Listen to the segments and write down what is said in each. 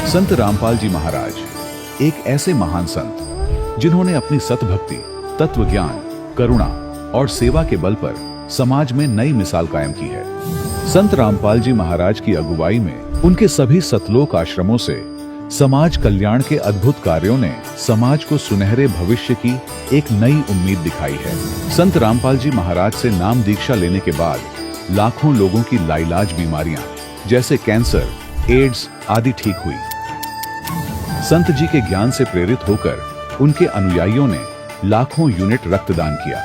संत रामपाल जी महाराज एक ऐसे महान संत जिन्होंने अपनी सतभक्ति, तत्व ज्ञान, करुणा और सेवा के बल पर समाज में नई मिसाल कायम की है। संत रामपाल जी महाराज की अगुवाई में उनके सभी सतलोक आश्रमों से समाज कल्याण के अद्भुत कार्यों ने समाज को सुनहरे भविष्य की एक नई उम्मीद दिखाई है। संत रामपाल जी महाराज से नाम दीक्षा लेने के बाद लाखों लोगों की लाइलाज बीमारियां जैसे कैंसर, एड्स आदि ठीक हुई। संत जी के ज्ञान से प्रेरित होकर उनके अनुयायियों ने लाखों यूनिट रक्तदान किया।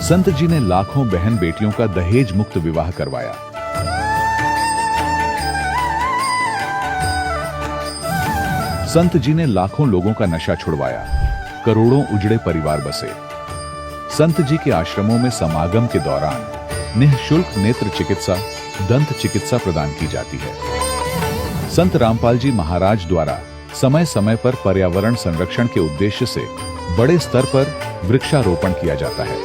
संत जी ने लाखों बहन बेटियों का दहेज मुक्त विवाह करवाया। संत जी ने लाखों लोगों का नशा छुड़वाया, करोड़ों उजड़े परिवार बसे। संत जी के आश्रमों में समागम के दौरान निःशुल्क नेत्र चिकित्सा, दंत चिकित्सा प्रदान की जाती है। संत रामपाल जी महाराज द्वारा समय समय पर पर्यावरण संरक्षण के उद्देश्य से बड़े स्तर पर वृक्षारोपण किया जाता है।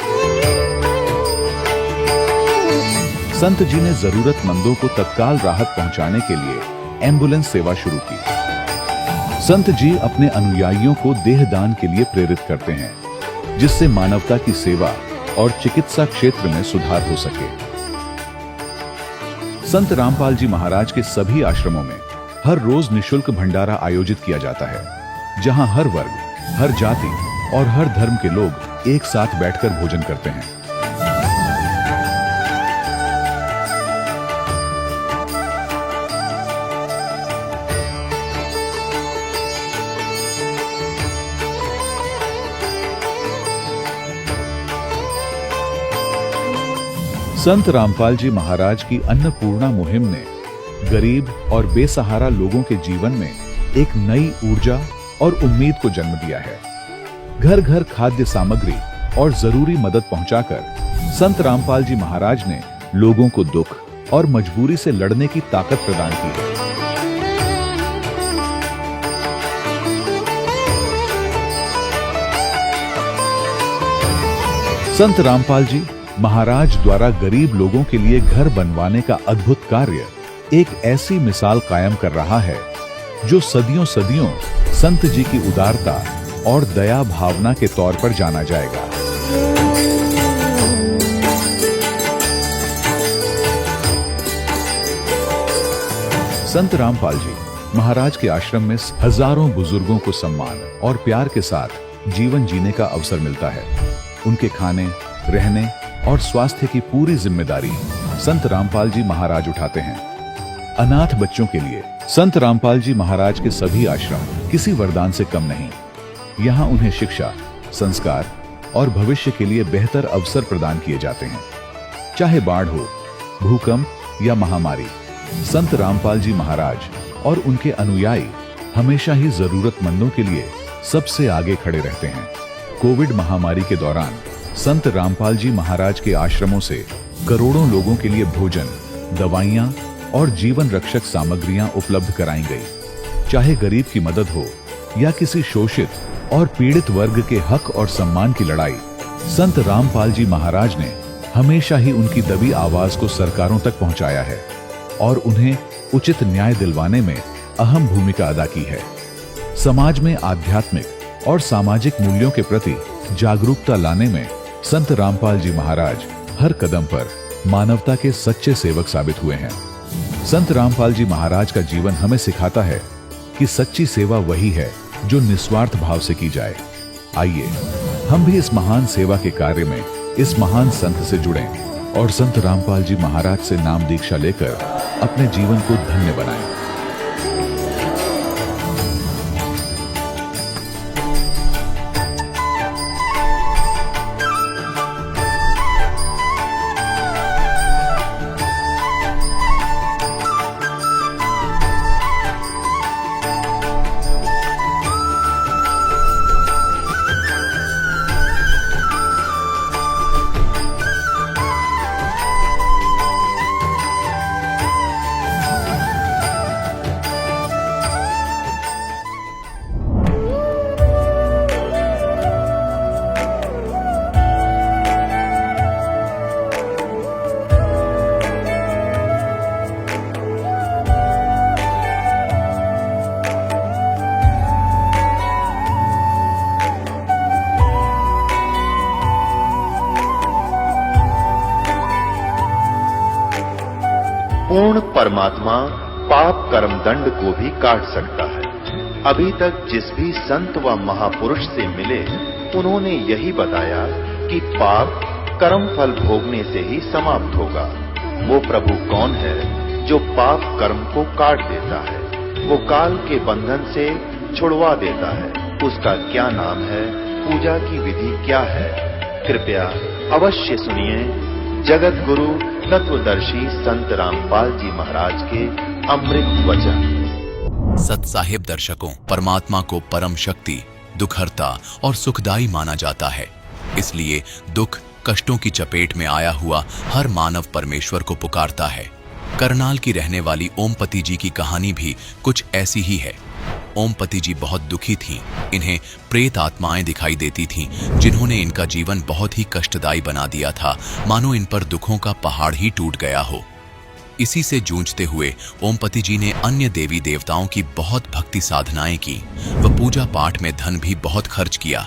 संत जी ने जरूरतमंदों को तत्काल राहत पहुंचाने के लिए एम्बुलेंस सेवा शुरू की। संत जी अपने अनुयायियों को देहदान के लिए प्रेरित करते हैं, जिससे मानवता की सेवा और चिकित्सा क्षेत्र में सुधार हो सके। संत रामपाल जी महाराज के सभी आश्रमों में हर रोज निःशुल्क भंडारा आयोजित किया जाता है, जहां हर वर्ग, हर जाति और हर धर्म के लोग एक साथ बैठकर भोजन करते हैं। संत रामपाल जी महाराज की अन्नपूर्णा मुहिम ने गरीब और बेसहारा लोगों के जीवन में एक नई ऊर्जा और उम्मीद को जन्म दिया है। घर घर खाद्य सामग्री और जरूरी मदद पहुंचाकर संत रामपाल जी महाराज ने लोगों को दुख और मजबूरी से लड़ने की ताकत प्रदान की है। संत रामपाल जी महाराज द्वारा गरीब लोगों के लिए घर बनवाने का अद्भुत कार्य एक ऐसी मिसाल कायम कर रहा है जो सदियों सदियों संत जी की उदारता और दया भावना के तौर पर जाना जाएगा। संत रामपाल जी महाराज के आश्रम में हजारों बुजुर्गों को सम्मान और प्यार के साथ जीवन जीने का अवसर मिलता है। उनके खाने, रहने और स्वास्थ्य की पूरी जिम्मेदारी संत रामपाल जी महाराज उठाते हैं। अनाथ बच्चों के लिए संत रामपाल जी महाराज के सभी आश्रम किसी वरदान से कम नहीं। यहाँ उन्हें शिक्षा, संस्कार और भविष्य के लिए बेहतर अवसर प्रदान किए जाते हैं। चाहे बाढ़ हो, भूकंप या महामारी, संत रामपाल जी महाराज और उनके अनुयायी हमेशा ही जरूरतमंदों के लिए सबसे आगे खड़े रहते हैं। कोविड महामारी के दौरान संत रामपाल जी महाराज के आश्रमों से करोड़ों लोगों के लिए भोजन, दवाइयां और जीवन रक्षक सामग्रियां उपलब्ध कराई गई। चाहे गरीब की मदद हो या किसी शोषित और पीड़ित वर्ग के हक और सम्मान की लड़ाई, संत रामपाल जी महाराज ने हमेशा ही उनकी दबी आवाज को सरकारों तक पहुंचाया है और उन्हें उचित न्याय दिलवाने में अहम भूमिका अदा की है। समाज में आध्यात्मिक और सामाजिक मूल्यों के प्रति जागरूकता लाने में संत रामपाल जी महाराज हर कदम पर मानवता के सच्चे सेवक साबित हुए हैं। संत रामपाल जी महाराज का जीवन हमें सिखाता है कि सच्ची सेवा वही है जो निस्वार्थ भाव से की जाए। आइए हम भी इस महान सेवा के कार्य में इस महान संत से जुड़ें और संत रामपाल जी महाराज से नाम दीक्षा लेकर अपने जीवन को धन्य बनाएं। पूर्ण परमात्मा पाप कर्म दंड को भी काट सकता है। अभी तक जिस भी संत व महापुरुष से मिले उन्होंने यही बताया कि पाप कर्म फल भोगने से ही समाप्त होगा। वो प्रभु कौन है जो पाप कर्म को काट देता है, वो काल के बंधन से छुड़वा देता है। उसका क्या नाम है, पूजा की विधि क्या है? कृपया अवश्य सुनिए जगत गुरु तत्वदर्शी संत रामपाल जी महाराज के अमृत वचन। सत्साहिब दर्शकों, परमात्मा को परम शक्ति, दुखहर्ता और सुखदाई माना जाता है। इसलिए दुख कष्टों की चपेट में आया हुआ हर मानव परमेश्वर को पुकारता है। करनाल की रहने वाली ओमपति जी की कहानी भी कुछ ऐसी ही है। ओमपति जी बहुत दुखी थीं। इन्हें प्रेत आत्माएं दिखाई देती थीं, जिन्होंने इनका जीवन बहुत ही कष्टदायी बना दिया था, मानो इन पर दुखों का पहाड़ ही टूट गया हो। इसी से जूझते हुए ओमपति जी ने अन्य देवी देवताओं की बहुत भक्ति साधनाएं की व पूजा पाठ में धन भी बहुत खर्च किया,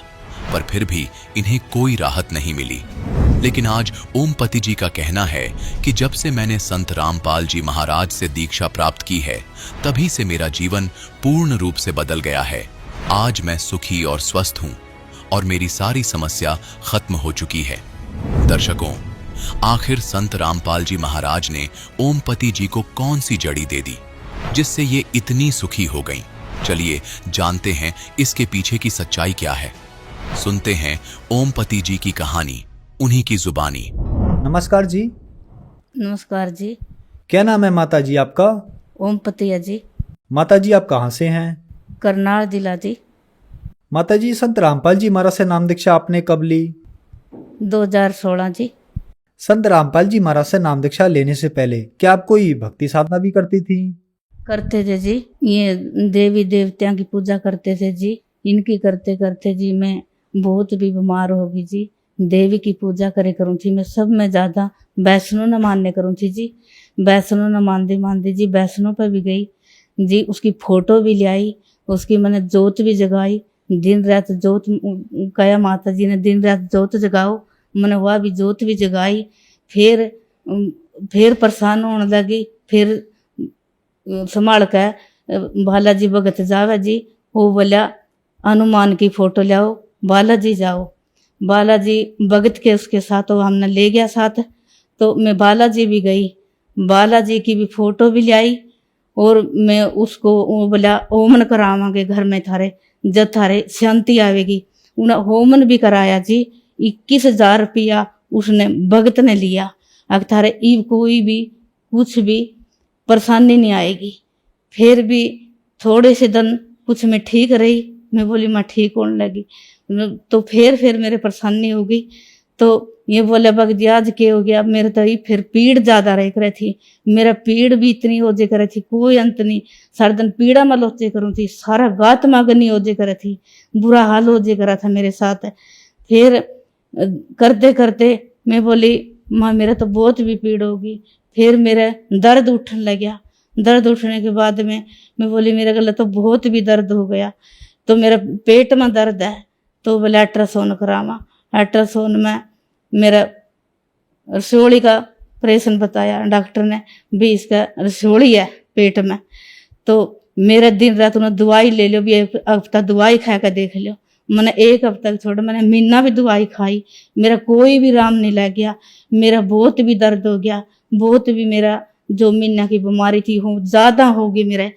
पर फिर भी इन्हें कोई राहत नहीं मिली। लेकिन आज ओमपति जी का कहना है कि जब से मैंने संत रामपाल जी महाराज से दीक्षा प्राप्त की है, तभी से मेरा जीवन पूर्ण रूप से बदल गया है। आज मैं सुखी और स्वस्थ हूं और मेरी सारी समस्या खत्म हो चुकी है। दर्शकों, आखिर संत रामपाल जी महाराज ने ओमपति जी को कौन सी जड़ी दे दी जिससे ये इतनी सुखी हो गईं? चलिए जानते हैं इसके पीछे की सच्चाई क्या है। सुनते हैं ओमपति जी की कहानी, उन्हीं की जुबानी। नमस्कार जी। नमस्कार जी। क्या नाम है माता जी आपका? ओमपति जी। माता जी आप कहाँ से हैं? करनाल जिला जी। माता जी, संत रामपाल जी महाराज से नाम दीक्षा आपने कब ली? 2016 जी। संत रामपाल जी महाराज से नाम दीक्षा लेने से पहले क्या आप कोई भक्ति साधना भी करती थी? करते थे जी, ये देवी देवताओं की पूजा करते थे जी। इनकी करते करते जी मैं बहुत भी बीमार हो गई जी। देवी की पूजा करे करूँ थी मैं, सब में ज़्यादा वैष्णो न मानने करूँ थी जी। वैष्णो न मानते मानते जी वैष्णो पर भी गई जी, उसकी फोटो भी ले आई, उसकी मैंने जोत भी जगाई। दिन रात जोत कहा माता जी ने दिन रात जोत जगाओ, मैंने वह भी जोत भी जगाई। फिर परेशान होने लगी। फिर संभाल कर बालाजी भगत जावे जी, वो बोला हनुमान की फोटो लाओ, बालाजी जाओ। बालाजी भगत के उसके साथ वो हमने ले गया साथ, तो मैं बालाजी भी गई, बालाजी की भी फोटो भी ले आई और मैं उसको वो बोला होमन करावांगे घर में थारे, जब थारे शांति आवेगी। उन्हें होमन भी कराया जी। 21,000 रुपया उसने भगत ने लिया। अब थारे ईब कोई भी कुछ भी परेशानी नहीं आएगी। फिर भी थोड़े से दिन कुछ मैं ठीक रही, मैं बोली मैं ठीक होने लगी। तो फिर मेरे परेशानी हो गई। तो ये बोले बग जी आज क्या हो गया? मेरे तो फिर पीड़ ज्यादा रह कर थी, मेरा पीड़ भी इतनी हो जे करे थी, कोई अंत नहीं। सारा दिन पीड़ा में लोचे करूँ थी, सारा गात मागनी हो जे करे थी, बुरा हाल हो जे करा था मेरे साथ। फिर करते करते मैं बोली माँ मेरा तो बहुत भी पीड़ होगी। फिर मेरा दर्द उठने लग गया। दर्द उठने के बाद में मैं बोली मेरे गला तो बहुत भी दर्द हो गया, तो मेरा पेट में दर्द है, तो बोले अल्ट्रासाउंड करावा। अल्ट्रासाउंड में मेरा रसोली का ऑपरेशन बताया डॉक्टर ने, भी इसका रसोली है पेट में। तो मेरा दिन रात उन्हें दवाई ले लो, भी एक हफ्ता दवाई खा कर देख लो। मैंने एक हफ्ता छोड़, मैंने महीना भी दवाई खाई, मेरा कोई भी राम नहीं लग गया। मेरा बहुत भी दर्द हो गया, बहुत भी मेरा जो महीना की बीमारी थी वो ज़्यादा होगी मेरे।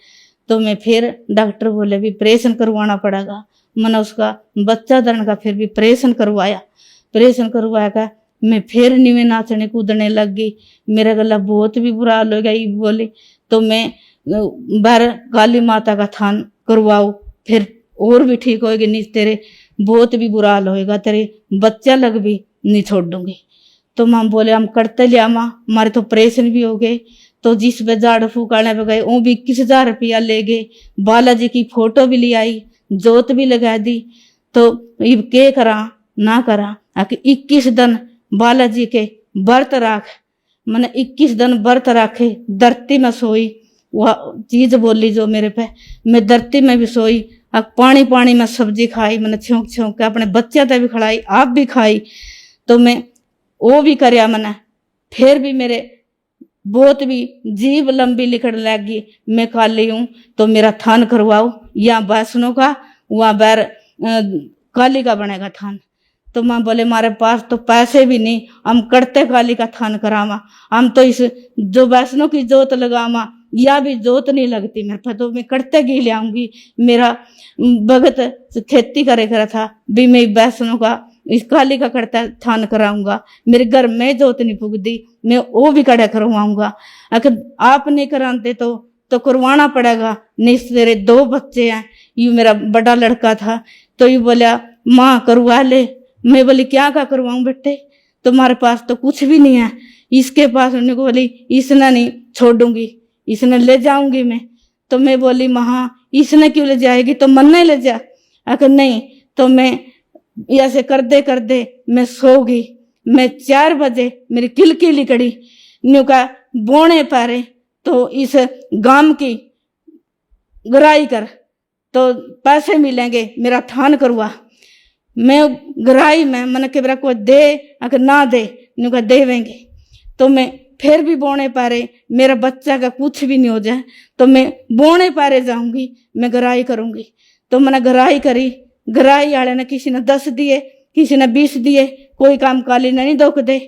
तो मैं फिर डॉक्टर बोले भी ऑपरेशन करवाना पड़ेगा। मैंने उसका बच्चा धरण का फिर भी ऑपरेशन करवाया। ऑपरेशन करवाया का मैं फिर नीवे नाचने कूदने लग गई। मेरा गला बहुत भी बुरा हाल हो गया। ये बोली तो मैं बाहर काली माता का थान करवाओ, फिर और भी ठीक होएगी, नहीं तेरे बहुत भी बुरा हाल होएगा, तेरे बच्चा लग भी नहीं छोड़ दूंगी। तो माँ बोले हम करते लिया माँ, हमारे तो ऑपरेशन भी हो गए। तो जिस पे झाड़ फूकाने पे गए वो भी 21,000 रुपया ले गए। बालाजी की फोटो भी ले आई, जोत भी लगा दी। तो ये के करा ना करा, आके 21 दिन बालाजी के व्रत राख। मैंने 21 दिन व्रत राखे, धरती में सोई। वह चीज बोली जो मेरे पे, मैं धरती में भी सोई, अब पानी पानी में सब्जी खाई, मैंने छौंक छौंक के अपने बच्चे तक भी खिलाई, आप भी खाई। तो मैं वो भी करया मैंने। फिर भी मेरे बहुत भी जीभ लंबी लिखने लगी, मैं काली हूं तो मेरा थान करवाओ, या वैष्णो का वहां बैर काली का बनेगा थान। तो माँ बोले हमारे पास तो पैसे भी नहीं, हम करते काली का थान करावा, हम तो इस जो वैष्णो की जोत लगावा या भी जोत नहीं लगती मेरे पर, तो मैं करते घी ले आऊंगी। मेरा भगत खेती करे करा था भी, मैं वैष्णो का इस काली का करता थान कराऊंगा, मेरे घर में जोत नहीं पुगती, मैं वो भी कड़ा करवाऊंगा। अगर आप नहीं कराते तो करवाना पड़ेगा, नहीं तेरे 2 बच्चे हैं, ये मेरा बड़ा लड़का था। तो ये बोला माँ करवा ले। मैं बोली क्या का करवाऊं बेटे, तुम्हारे पास तो कुछ भी नहीं है, इसके पास। उन्होंने बोली इसने नहीं छोड़ूंगी, इसने ले जाऊंगी मैं। तो मैं बोली महा इसने क्यों ले जाएगी, तो मन नहीं ले जा। अगर नहीं तो मैं ऐसे कर दे मैं सो गई। मैं 4 बजे मेरी किलकी लिकड़ी न्यू का बोने पारे तो इस गांव की गराई कर तो पैसे मिलेंगे, मेरा थान करवा। मैं गराई में मन के बरा को दे, अगर ना दे न्यू का देवेंगे। तो मैं फिर भी बोने पारे मेरा बच्चा का कुछ भी नहीं हो जाए, तो मैं बोने पारे जाऊंगी, मैं गराई करूंगी। तो मैंने गराई करी, गराई वाले ने किसी ने 10 दिए, किसी ने 20 दिए, कोई काम काली नहीं दुख दे,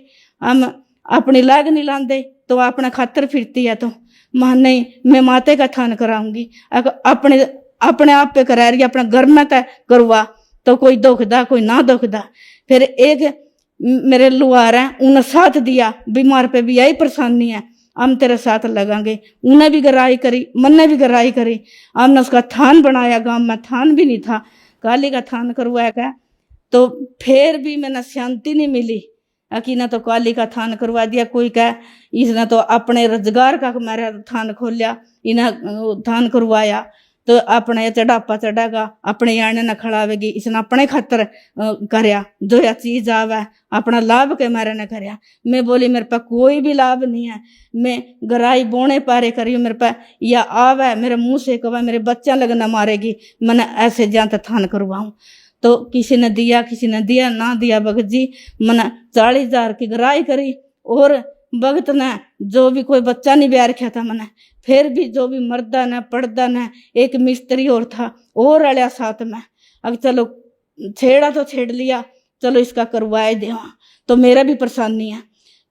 हम अपनी लाग नहीं लाते तो अपना खातर फिरती है। तो मां नहीं, मैं माते का थान कराऊंगी, अगर अपने आप पे करा रही, अपना घर में करवा तो कोई दुखदा कोई ना दुखदा। फिर एक मेरे लुहार है, उन्हें साथ दिया, बीमार पे भी यही परेशानी है, हम तेरे साथ लगांगे। उन्हें भी गराई करी, मन्ने भी गराई करी, हमने उसका थान बनाया। गांव में थान भी नहीं था, काली का थान करवाया। तो फिर भी मैंने शांति नहीं मिली, कि ना तो काली का थान करवा दिया, कोई कह इसने तो अपने रोजगार का मेरा थान खोलिया, इन्हें थान करवाया तो अपने चढ़ापा चढ़ेगा, अपने आने न खड़ावेगी, इसने अपने खातर करया, जो या चीज आवे अपना लाभ के मेरे ने करया। मैं बोली मेरे पे कोई भी लाभ नहीं है, मैं गराई बोने पारे करी मेरे पे, या आवे मेरे मुंह से कवा मेरे बच्चा लगना मारेगी, मैंने ऐसे जानते थान करवाऊं। तो किसी ने दिया, किसी ने दिया, ना दिया भगत जी मैंने 40,000 की गराई करी। और भगत ने जो भी कोई बच्चा नहीं ब्याह रखा था मैंने, फिर भी जो भी मर्दा ने पड़दा ने, एक मिस्त्री और था और अलिया साथ में, अब चलो छेड़ा तो छेड़ लिया, चलो इसका करवाए दे। तो मेरा भी परेशानी है।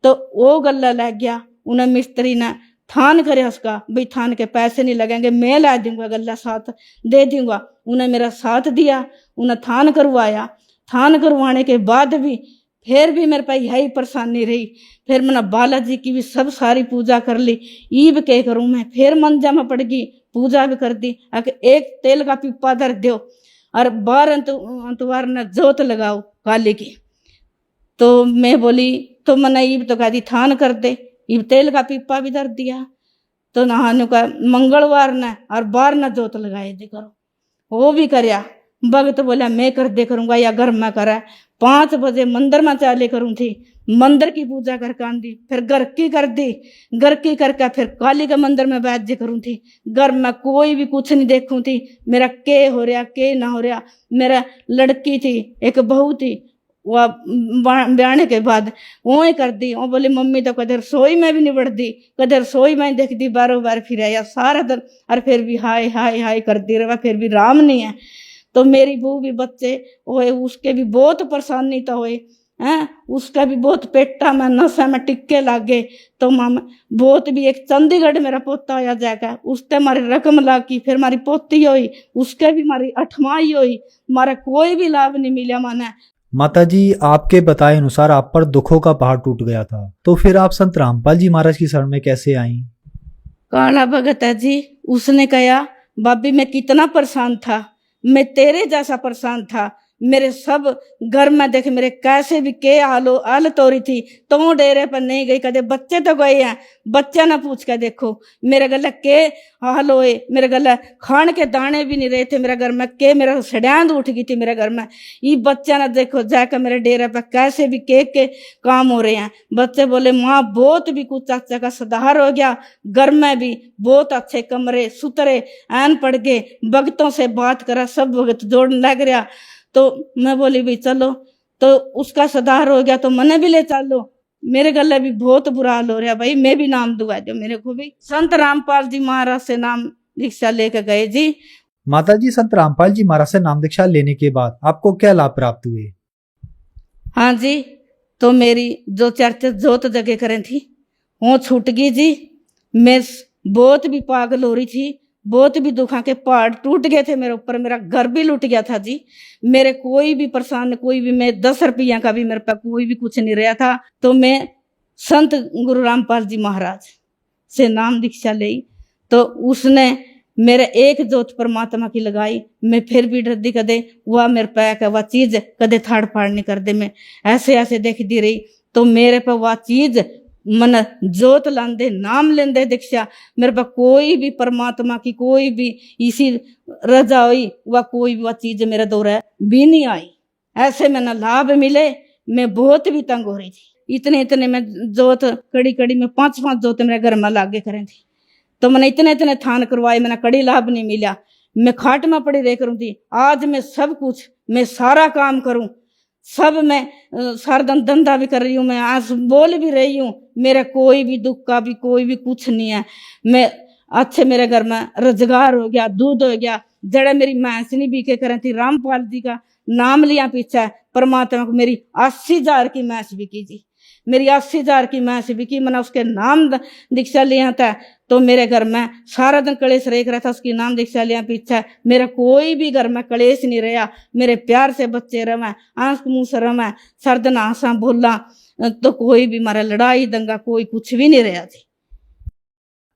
तो वो गला लग गया, उन्हें मिस्त्री ने थान करे उसका, भाई थान के पैसे नहीं लगेंगे, मैं ला दूंगा, गला साथ दे दूंगा। उन्हें मेरा साथ दिया, उन्हें थान करवाया। थान करवाने के बाद भी फिर भी मेरे पास यही परेशानी रही। फिर मैंने बालाजी की भी सब सारी पूजा कर ली, ईब के करूं मैं, फिर मंजा में पड़ गई, पूजा भी कर दी। एक तेल का पिप्पा धर दो और 12 अंतवार न जोत लगाओ काली की। तो मैं बोली तो मैंने ईब तो कह दी थान कर दे, ईब तेल का पिप्पा भी धर दिया। तो नहाने का मंगलवार न और 12 न जोत लगाए दे करो, वो भी करया। भगत बोला मैं कर दे करूंगा या घर में करा। 5 बजे मंदिर में चाले करूं थी, मंदिर की पूजा करके आंदी, फिर घर की कर दी, घर की करके फिर काली के मंदिर में बैठ जे करूं थी। घर में कोई भी कुछ नहीं देखूं थी, मेरा के हो रहा के ना हो रहा। मेरा लड़की थी, एक बहू थी, वह ब्याने के बाद वो ही कर दी। वो बोली मम्मी तो कदर रसोई में भी नहीं बढ़ती, कदर रसोई में देखती, बारों बार फिर आया सारा दिन, और फिर भी हाय हाय हाय करती रहा, फिर भी राम नहीं है। तो मेरी बहू भी बच्चे हुए, उसके भी बहुत परेशानी तो हुए हैं, उसका भी बहुत पेटा में नशा में टिक्के लागे। तो माम बहुत भी एक चंडीगढ़ मेरा पोता आया जाएगा, उससे हमारी रकम लागी, फिर हमारी पोती हुई, उसके भी हमारी 8वां हुई, हमारा कोई भी लाभ नहीं मिला माने। माताजी आपके बताए अनुसार आप पर दुखों का पहाड़ टूट गया था, तो फिर आप संत रामपाल जी महाराज की शरण में कैसे आई? काला भगत है जी, उसने कहा बाबी मैं कितना परेशान था, मैं तेरे जैसा परेशान था। मेरे सब घर में देख मेरे कैसे भी के हाल तोरी थी, तो डेरे पर नहीं गई, कदे बच्चे तो गए हैं, बच्चा ना पूछ के देखो मेरे गला के हाल होए, मेरे गला खान के दाने भी नहीं रहे थे मेरे घर में, के मेरा सड़ियांद उठ गई थी मेरे घर में। ये बच्चा ना देखो जाकर मेरे डेरे पर कैसे भी के काम हो रहे हैं। बच्चे बोले माँ बहुत भी कुछ चाचा का सुधार हो गया, घर में भी बहुत अच्छे कमरे सुतरे ऐन पड़ गए, भगतों से बात करा, सब भगत जोड़ने लग रहा। तो मैं बोली भाई चलो, तो उसका सुधार हो गया तो मने भी ले चलो। मेरे गले भी बहुत बुरा हाल हो रहा भाई, मैं भी नाम दुआ दो मेरे को भी। संत रामपाल जी महाराज से नाम दीक्षा लेकर गए जी। माता जी, संत रामपाल जी महाराज से नाम दीक्षा लेने के बाद आपको क्या लाभ प्राप्त हुए? हाँ जी, तो मेरी जो चर्चा जोत जगह करें थी वो छूट गई जी। मैं बहुत भी पागल हो रही थी, बहुत भी दुखा के पहाड़ टूट गए थे मेरे ऊपर, मेरा घर भी लूट गया था जी। मेरे कोई भी परेशान, कोई भी, मैं 10 रुपया का भी मेरे पास कोई भी कुछ नहीं रहा था। तो मैं संत गुरु रामपाल जी महाराज से नाम दीक्षा ली, तो उसने मेरे एक जोत परमात्मा की लगाई। मैं फिर भी डरदी, कदे वह मेरे पैक है वह चीज कदे थाड़ फाड़ नहीं कर दे। मैं ऐसे ऐसे देखती रही, तो मेरे पर वह चीज मन जोत लांदे, नाम लेंदे दीक्षा, मेरे पास कोई भी परमात्मा की कोई भी इसी रजा हुई, वह कोई भी वह चीज मेरे दौरे भी नहीं आई। ऐसे मैंने लाभ मिले, मैं बहुत भी तंग हो रही थी। इतने में जोत कड़ी कड़ी में 5-5 जोत मेरे घर में लागे करें थी, तो मैंने इतने थान करवाए, मैंने कड़ी लाभ नहीं मिला। मैं खाट में पड़ी रह करूँ थी। आज मैं सब कुछ, मैं सारा काम करूं, सब मैं सारा दिन धंधा भी कर रही हूँ, मैं आज बोल भी रही हूँ, मेरा कोई भी दुख का भी कोई भी कुछ नहीं है। मैं अच्छे, मेरे घर में रोजगार हो गया, दूध हो गया। जड़े मेरी भैंस नहीं बीके करें थी, रामपाल जी का नाम लिया पीछे परमात्मा को, मेरी 80,000 की भैंस बिकी जी। मेरी 80,000 की भैंस बिकी, मैंने उसके नाम दीक्षा लिया था। तो मेरे घर में सारा दिन कलेश रेख रहा था, उसकी नाम दीक्षा लिया पीछे मेरा कोई भी घर में कलेश नहीं रहा। मेरे प्यार से बच्चे रहे, आंख मुंह से रहे, सर्द आंसा बोला, तो कोई भी हमारा लड़ाई दंगा कोई कुछ भी नहीं रहा थी।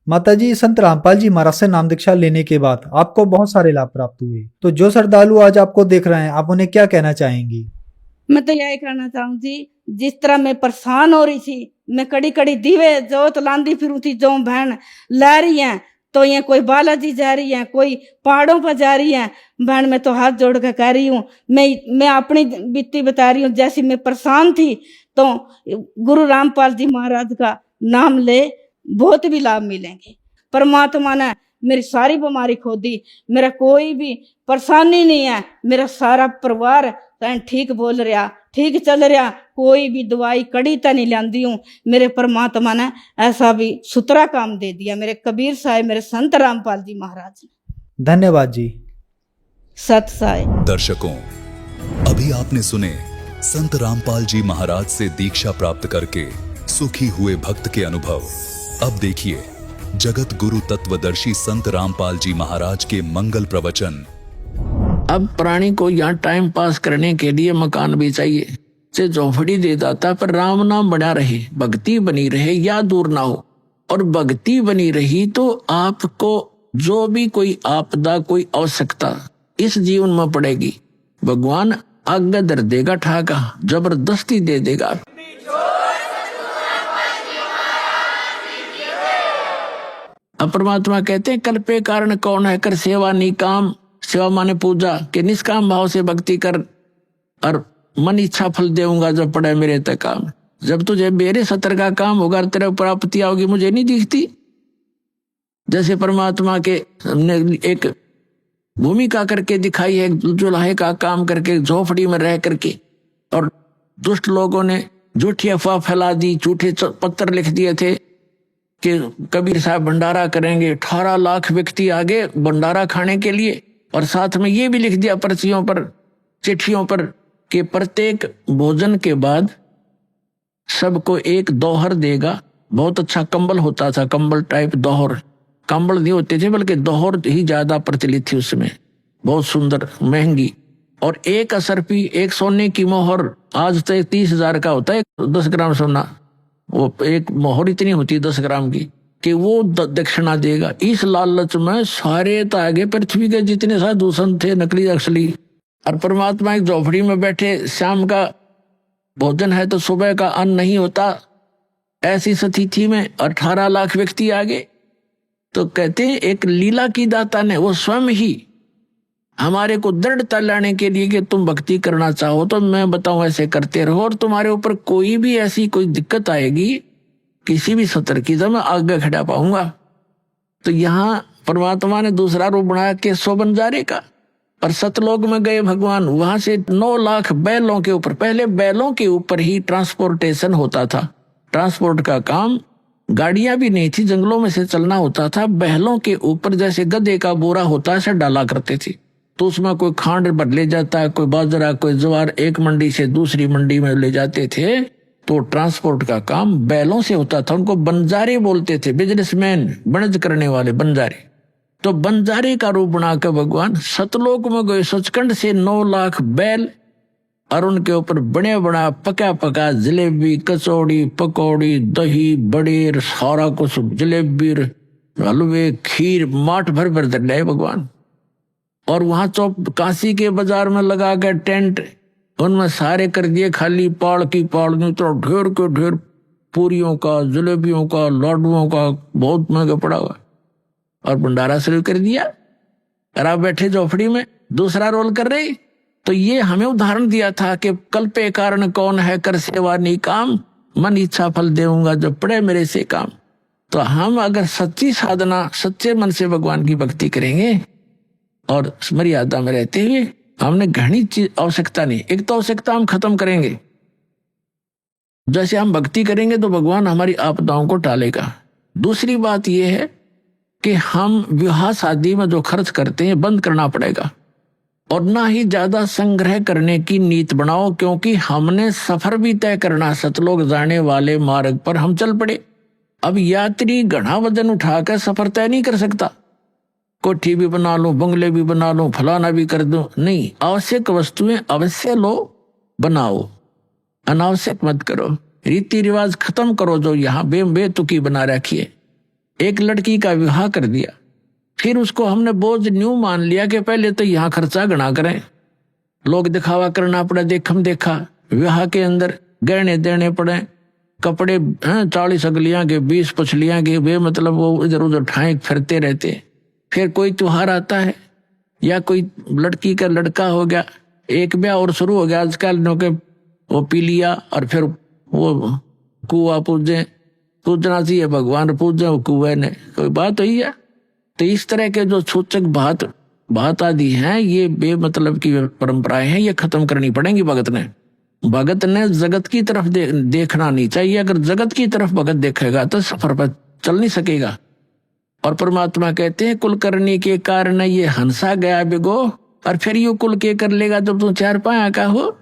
माता जी, संत रामपाल जी महाराज से नाम दीक्षा लेने के बाद आपको बहुत सारे लाभ प्राप्त हुए, तो जो श्रद्धालु आज आपको देख रहे हैं, आप उन्हें क्या कहना चाहेंगी? मैं तो यही कहना चाहूँ जी, जिस तरह मैं परेशान हो रही थी, मैं कड़ी कड़ी दीवे जोत लांदी फिरूं थी, जो बहन ला रही है, तो ये कोई बालाजी जा रही है, कोई पहाड़ों पर जा रही है, बहन मैं तो हाथ जोड़ कर कह रही हूँ, मैं अपनी बीती बता रही हूँ। जैसी मैं परेशान थी, तो गुरु रामपाल जी महाराज का नाम ले, बहुत भी लाभ मिलेंगे। परमात्मा ने मेरी सारी बीमारी खो दी, मेरा कोई भी परेशानी नहीं है, मेरा सारा परिवार ठीक बोल रहा, ठीक चल रहा, कोई भी दवाई कड़ी तो नहीं लांदी हूँ। मेरे परमात्मा ने ऐसा भी सुतरा काम दे दिया, मेरे कबीर साहब, मेरे संत रामपाल जी महाराज ने। धन्यवाद जी। सत साहेब। दर्शकों, अभी आपने सुने संत रामपाल जी महाराज से दीक्षा प्राप्त करके सुखी हुए भक्त के अनुभव। अब देखिए जगत गुरु तत्वदर्शी संत रामपाल जी महाराज के मंगल प्रवचन। अब प्राणी को यहाँ टाइम पास करने के लिए मकान भी चाहिए, से झोंपड़ी दे देता, पर राम नाम बना रहे, भक्ति बनी रहे, या दूर ना हो। और भक्ति बनी रही तो आपको जो भी कोई आपदा, कोई आवश्यकता इस जीवन में पड़ेगी, भगवान आगे धर देगा, ठाका जबरदस्ती दे देगा। अब परमात्मा कहते हैं, कल पे कारण कौन है, कर सेवा निकाम। सेवा माने पूजा, के निष्काम भाव से भक्ति कर, और मन इच्छा फल देऊंगा जब पड़े मेरे तक काम। जब तुझे मेरे सतर का काम होगा, तेरे प्राप्ति आओगी, मुझे नहीं दिखती। जैसे परमात्मा के हमने एक भूमिका करके दिखाई है, जुलाहे का काम करके, झोपड़ी में रह करके, और दुष्ट लोगों ने झूठी अफवाह फैला दी, झूठे पत्र लिख दिए थे कि कबीर साहब भंडारा करेंगे। 18 लाख व्यक्ति आगे भंडारा खाने के लिए, और साथ में ये भी लिख दिया पर्चियों पर, चिट्ठियों पर, कि प्रत्येक भोजन के बाद सबको एक दोहर देगा। बहुत अच्छा कंबल होता था, कंबल टाइप दोहर, कंबल नहीं होते थे बल्कि दोहर ही ज्यादा प्रचलित थी उसमें, बहुत सुंदर, महंगी। और एक असरफी, एक सोने की मोहर, आज तो 30,000 का होता है 10 ग्राम सोना, वो एक मोहर इतनी होती है 10 ग्राम की, कि वो दक्षिणा देगा। इस लालच में सारे तो आगे पृथ्वी के जितने साधु संत थे, नकली असली, और परमात्मा एक झोपड़ी में बैठे, शाम का भोजन है तो सुबह का अन्न नहीं होता, ऐसी स्थिति में 18 लाख व्यक्ति आगे। तो कहते हैं एक लीला की दाता ने, वो स्वयं ही हमारे को दृढ़ता लाने के लिए कि तुम भक्ति करना चाहो तो मैं बताऊं ऐसे करते रहो, और तुम्हारे ऊपर कोई भी ऐसी कोई दिक्कत आएगी, किसी भी सतर की, तो मैं आगे खड़ा पाऊंगा। तो यहाँ परमात्मा ने दूसरा रूप बनाया केशव बंजारे का, और सतलोक में गए भगवान, वहां से 9 लाख बैलों के ऊपर, पहले बैलों के ऊपर ही ट्रांसपोर्टेशन होता था, ट्रांसपोर्ट का काम, गाड़ियां भी नहीं थी, जंगलों में से चलना होता था। बैलों के ऊपर जैसे गधे का बोरा होता है, ऐसा डाला करते थे। तो उसमें कोई खांड भर ले जाता है, कोई बाजरा, कोई ज्वार, एक मंडी से दूसरी मंडी में ले जाते थे। तो ट्रांसपोर्ट का काम बैलों से होता था। उनको बंजारे बोलते थे, बिजनेसमैन, बनज करने वाले बंजारे। तो बंजारे का रूप बनाकर भगवान सतलोक में गए। सचखंड से 9 लाख बैल और उनके ऊपर बड़े बड़ा पका पका जलेबी, कचौड़ी, पकौड़ी, दही, बड़े, सारा कुछ, जलेबी, हलवे, खीर, माठ भर भर दे रहे भगवान। और वहां चौप काशी के बाजार में लगा कर टेंट, उनमें सारे कर दिए खाली, पाड़ की पाड़ में तो ढेर के ढेर पूरियों का, जलेबियों का, लाडुओं का बहुत महंगा पड़ा हुआ, और भंडारा शुरू कर दिया। और आप बैठे झोपड़ी में दूसरा रोल कर रहे। तो ये हमें उदाहरण दिया था कि कल्पे कारण कौन है, कर सेवा नहीं काम, मन इच्छा फल देऊंगा जो पड़े मेरे से काम। तो हम अगर सच्ची साधना, सच्चे मन से भगवान की भक्ति करेंगे और मर्यादा में रहते हुए, हमने घनी चीज आवश्यकता नहीं, एक तो आवश्यकता हम खत्म करेंगे। जैसे हम भक्ति करेंगे तो भगवान हमारी आपदाओं को टालेगा। दूसरी बात यह है कि हम विवाह शादी में जो खर्च करते हैं बंद करना पड़ेगा, और ना ही ज्यादा संग्रह करने की नीत बनाओ, क्योंकि हमने सफर भी तय करना। सतलोक जाने वाले मार्ग पर हम चल पड़े। अब यात्री घना वजन उठाकर सफर तय नहीं कर सकता। कोठी भी बना लो, बंगले भी बना लो, फलाना भी कर दो, नहीं। आवश्यक वस्तुएं अवश्य लो, बनाओ, अनावश्यक मत करो। रीति रिवाज खत्म करो जो यहाँ बेतुकी बना रखिए। एक लड़की का विवाह कर दिया, फिर उसको हमने बोझ न्यू मान लिया कि पहले तो यहाँ खर्चा गणा करें, लोग दिखावा करना पड़े, देखम देखा। विवाह के अंदर गहने देने पड़े, कपड़े 40 अगलियां के, 20 पछलियां के, वे मतलब वो इधर उधर ठाए फिरते रहते। फिर कोई त्योहार आता है या कोई लड़की का लड़का हो गया, एक ब्याह और शुरू हो गया आजकल, के वो पी लिया और फिर वो कुआ पूजना चाहिए, भगवान पूजे वो कुएं ने, कोई बात हुई है। तो इस तरह के जो सूचक बात आदि हैं, ये बेमतलब की परंपराएं हैं, ये खत्म करनी पड़ेंगी। भगत ने जगत की तरफ देखना नहीं चाहिए। अगर जगत की तरफ भगत देखेगा तो सफर पर चल नहीं सकेगा। और परमात्मा कहते हैं कुल करने के कारण ये हंसा गया बिगो, और फिर यू कुल के कर लेगा जब तू 4 पाया का हो।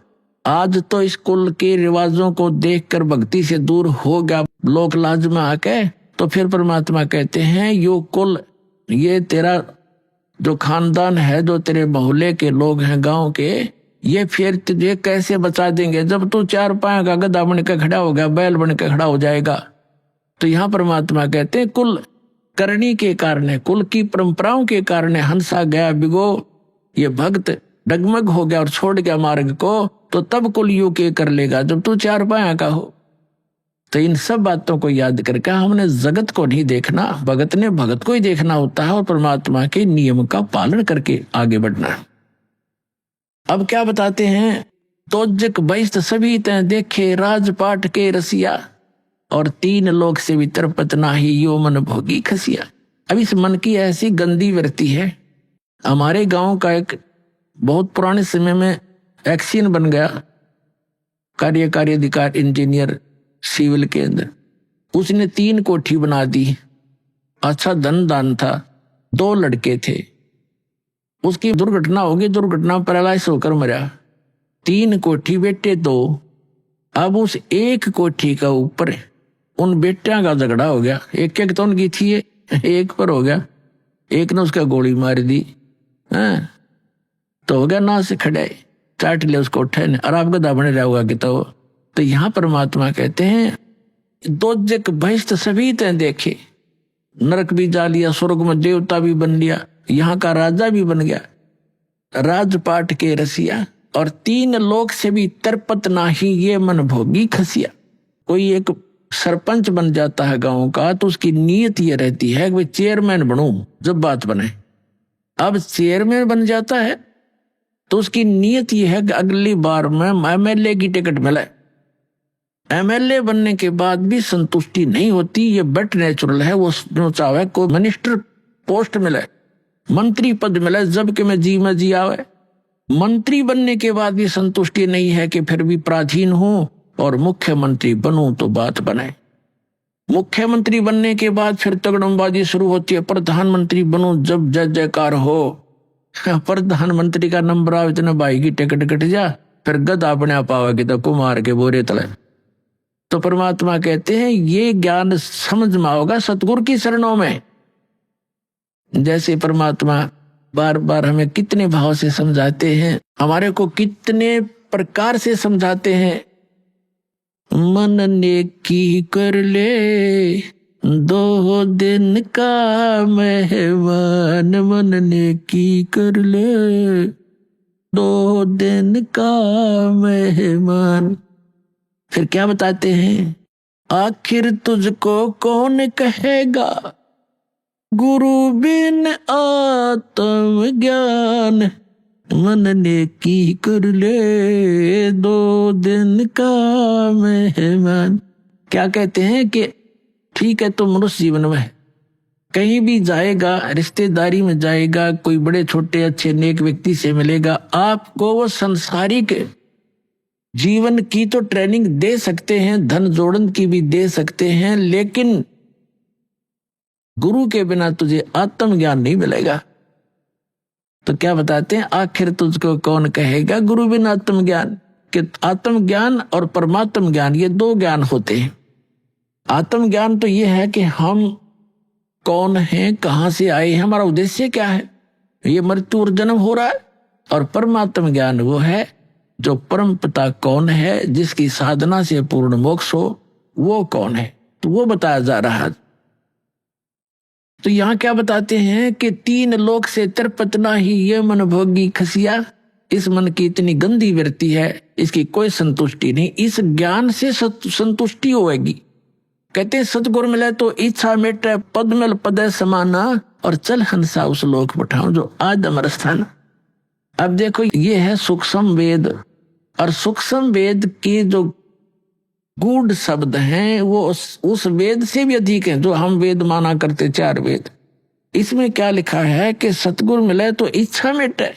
आज तो इस कुल के रिवाजों को देखकर भक्ति से दूर हो गया लोक लाज में आके। तो फिर परमात्मा कहते हैं यो कुल, ये तेरा जो खानदान है, जो तेरे मोहल्ले के लोग हैं, गांव के, ये फिर तुझे कैसे बचा देंगे जब तू 4 पाया का गधा बन के खड़ा हो गया, बैल बन के खड़ा हो जाएगा। तो यहाँ परमात्मा कहते हैं कुल करनी के कारण, कुल की परंपराओं के कारण हंसा गया बिगो, ये भक्त डगमग हो गया और छोड़ गया मार्ग को। तो तब कुल यू के कर लेगा जब तू 4 पाया का हो। तो इन सब बातों को याद करके हमने जगत को नहीं देखना, भगत ने भगत को ही देखना होता है, और परमात्मा के नियम का पालन करके आगे बढ़ना है। अब क्या बताते हैं, तो जग बैस्त सभी तय देखे, राजपाट के रसिया, और 3 लोक से भी तरपत नाही, यो मन भोगी खसिया। अब इस मन की ऐसी गंदी वृत्ति है। हमारे गांव का एक बहुत पुराने समय में एक्सीन बन गया, कार्यकारी अधिकारी इंजीनियर सिविल के अंदर, उसने 3 कोठी बना दी। अच्छा धन दान था, 2 लड़के थे, उसकी दुर्घटना होगी, दुर्घटना पैरालाइज होकर मरा। 3 कोठी बेटे 2। अब उस एक कोठी का ऊपर उन बेटियां का झगड़ा हो गया। एक तो उनकी थी, एक पर हो गया, एक ने उसका गोली मार दी। तो हो गया ना से खड़े, चाट ले उसको उठे ने, और आप गधा बने रहोगा कि तो यहाँ परमात्मा कहते हैं दो जग भैस्त सभी तय देखे, नरक भी जा लिया, स्वर्ग में देवता भी बन लिया, यहाँ का राजा भी बन गया, राजपाट के रसिया, और 3 लोक से भी तरपत नाही, ये मन भोगी खसिया। कोई एक सरपंच बन जाता है गांव का, तो उसकी नीयत ये रहती है कि चेयरमैन बनूं जब बात बने। अब चेयरमैन बन जाता है तो उसकी नीयत ये है कि अगली बार में एमएलए की टिकट मिले। एमएलए बनने के बाद भी संतुष्टि नहीं होती, ये बट नेचुरल है। वो चाहे को मिनिस्टर पोस्ट मिले, मंत्री पद मिले, जबकि मैं जी आवे। मंत्री बनने के बाद भी संतुष्टि नहीं है कि फिर भी प्राचीन हूं, और मुख्यमंत्री बनूं तो बात बने। मुख्यमंत्री बनने के बाद फिर तगड़मबाजी शुरू होती है, प्रधानमंत्री बनूं जब जय जयकार हो। प्रधानमंत्री का नंबर आवे इतने भाई की टिकट कट जा, फिर गद अपने आप आवेगी तो कुमार के बोरे तले। तो परमात्मा कहते हैं ये ज्ञान समझ में होगा सतगुरु की शरणों में। जैसे परमात्मा बार बार हमें कितने भाव से समझाते हैं, हमारे को कितने प्रकार से समझाते हैं। मन नेकी कर ले 2 दिन का मेहमान, मन नेकी कर ले 2 दिन का मेहमान। फिर क्या बताते हैं, आखिर तुझको कौन कहेगा गुरु बिन आत्म ज्ञान, मन नेकी कर ले 2 दिन का मेहमान। क्या कहते हैं कि ठीक है तो मनुष्य जीवन में कहीं भी जाएगा, रिश्तेदारी में जाएगा, कोई बड़े छोटे अच्छे नेक व्यक्ति से मिलेगा, आपको वो संसारिक जीवन की तो ट्रेनिंग दे सकते हैं, धन जोड़न की भी दे सकते हैं, लेकिन गुरु के बिना तुझे आत्मज्ञान नहीं मिलेगा। तो क्या बताते हैं, आखिर तुझको कौन कहेगा गुरु बिना आत्मज्ञान। कि आत्मज्ञान और परमात्म ज्ञान ये 2 ज्ञान होते हैं। आत्मज्ञान तो ये है कि हम कौन हैं, कहां से आए हैं, हमारा उद्देश्य क्या है, ये मृत्यु और जन्म हो रहा है। और परमात्म ज्ञान वो है जो परम पिता कौन है, जिसकी साधना से पूर्ण मोक्ष हो, वो कौन है, तो वो बताया जा रहा है। तो यहाँ क्या बताते हैं कि 3 लोक से तृप्त ना ही ये मन भोगी खसिया। इस मन की इतनी गंदी वृत्ति है, इसकी कोई संतुष्टि नहीं, इस ज्ञान से संतुष्टि होगी। कहते हैं सतगुरु मिले तो इच्छा मिटे पद मिल पदे समाना, और चल हंसा उस लोक पठाऊं जो आज अमर स्थान। अब देखो ये है सूक्ष्म वेद, और सूक्ष्म वेद के जो गूढ़ शब्द हैं वो उस वेद से भी अधिक हैं जो हम वेद माना करते 4 वेद। इसमें क्या लिखा है कि सतगुरु मिले तो इच्छा मिटे।